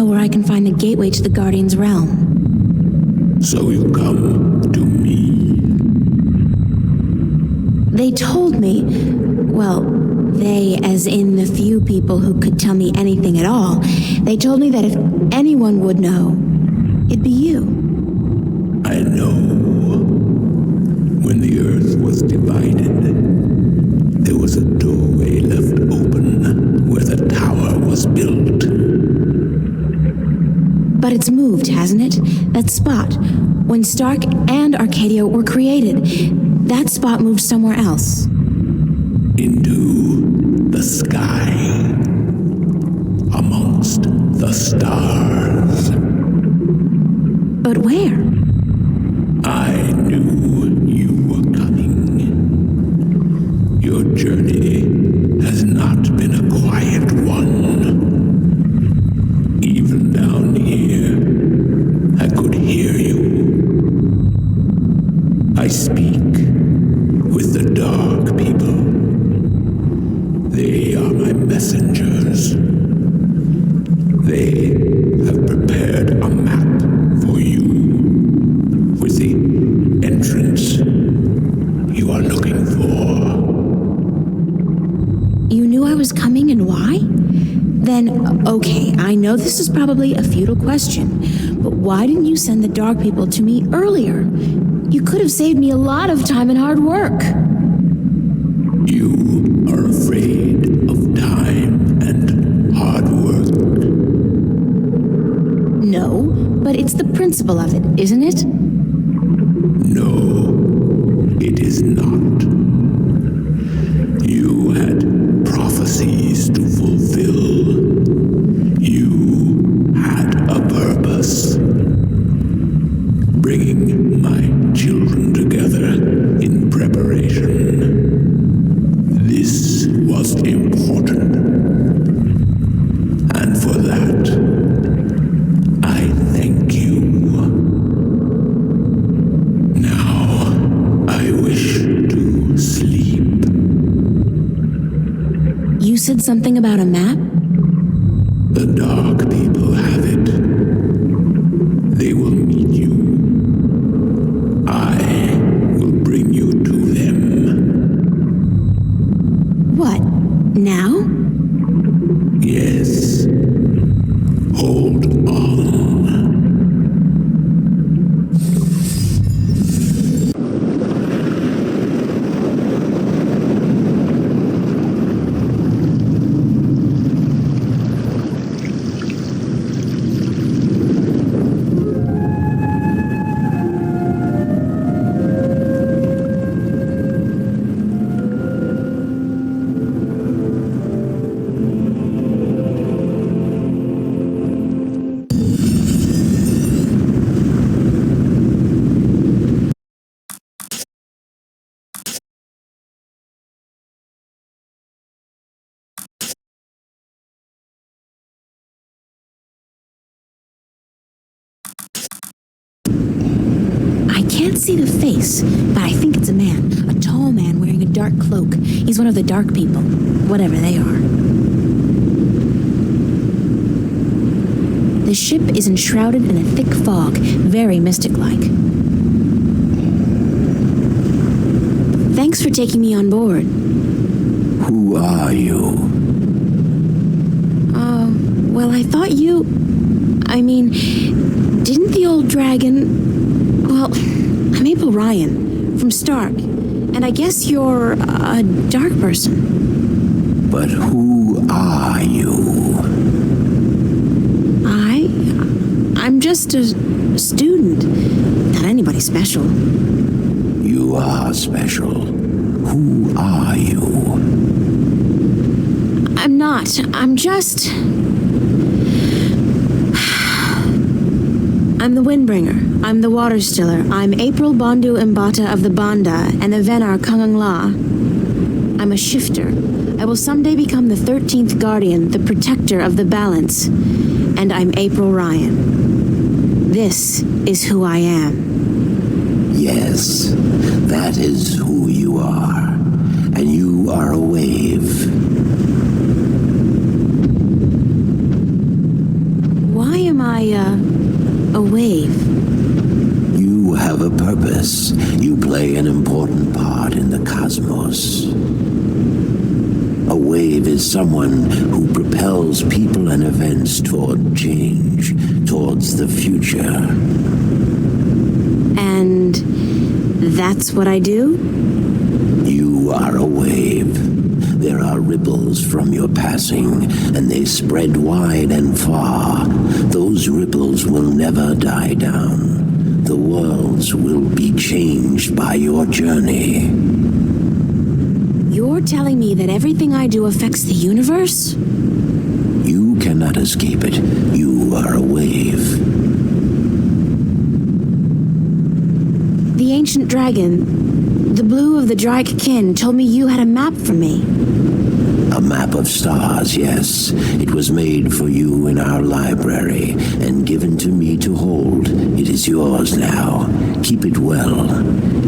know where I can find the gateway to the Guardian's realm. So you come to me. They told me, well, they as in the few people who could tell me anything at all, they told me that if anyone would know, it'd be you. I know. When the earth was divided, there was a doorway left open where the tower was built. But it's moved, hasn't it? That spot. When Stark and Arcadia were created, that spot moved somewhere else. Into the sky. Amongst the stars. But where? I knew you were coming. Your journey has not been a quiet one. Even down here, I could hear you. I speak with the dark people. They are my messengers. They have prepared a map for you with the entrance you are looking for. You knew I was coming and why? Then, okay, I know this is probably a futile question, but why didn't you send the dark people to me earlier? You could have saved me a lot of time and hard work. You are afraid of time and hard work. No, but it's the principle of it, isn't it? No, it is not. You had prophecies to fulfill. You had a purpose. Bringing my children together in preparation. This was important. And for that, I thank you. Now, I wish to sleep. You said something about a map? The dark people have it. They will meet you. I will bring you to them. What, now? Yes. Hold on. I can't see the face, but I think it's a man. A tall man wearing a dark cloak. He's one of the dark people, whatever they are. The ship is enshrouded in a thick fog, very mystic-like. Thanks for taking me on board. Who are you? Well, I thought you... I mean, didn't the old dragon... Well, I'm April Ryan, from Stark, and I guess you're a dark person. But who are you? I'm just a student. Not anybody special. You are special. Who are you? I'm not. I'm just... I'm the Windbringer. I'm the Water Stiller. I'm April Bondu Mbata of the Banda and the Venar Kangang La. I'm a shifter. I will someday become the 13th Guardian, the protector of the balance. And I'm April Ryan. This is who I am. Yes, that is who you are. And you are a wave. Why a wave? You have a purpose. You play an important part in the cosmos. A wave is someone who propels people and events toward change, towards the future. And that's what I do? You are a wave. There are ripples from your passing, and they spread wide and far. Those ripples will never die down. The worlds will be changed by your journey. You're telling me that everything I do affects the universe? You cannot escape it. You are a wave. The ancient dragon, the blue of the Drake kin, told me you had a map for me. A map of stars, yes. It was made for you in our library and given to me to hold. It is yours now. Keep it well.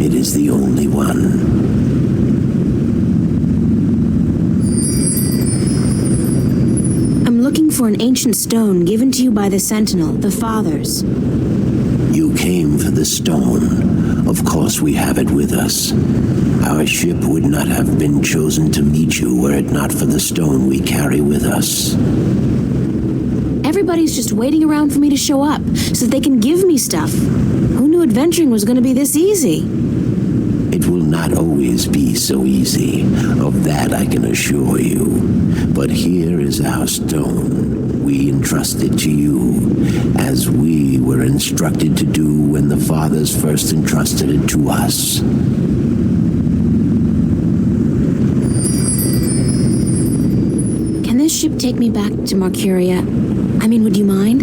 It is the only one. Looking for an ancient stone given to you by the Sentinel, the Fathers. You came for the stone. Of course we have it with us. Our ship would not have been chosen to meet you were it not for the stone we carry with us. Everybody's just waiting around for me to show up, so that they can give me stuff. Who knew adventuring was going to be this easy? It will not always be so easy. Of that I can assure you. But here is our stone. We entrust it to you, as we were instructed to do when the Fathers first entrusted it to us. Can this ship take me back to Mercuria? I mean, would you mind?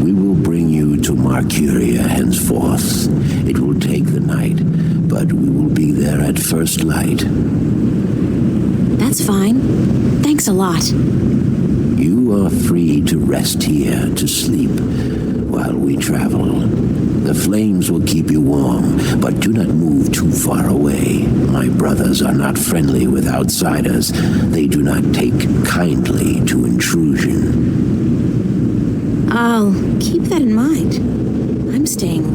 We will bring you to Mercuria henceforth. It will take the night, but we will be there at first light. That's fine. Thanks a lot. You are free to rest here, to sleep, while we travel. The flames will keep you warm, but do not move too far away. My brothers are not friendly with outsiders. They do not take kindly to intrusion. I'll keep that in mind. I'm staying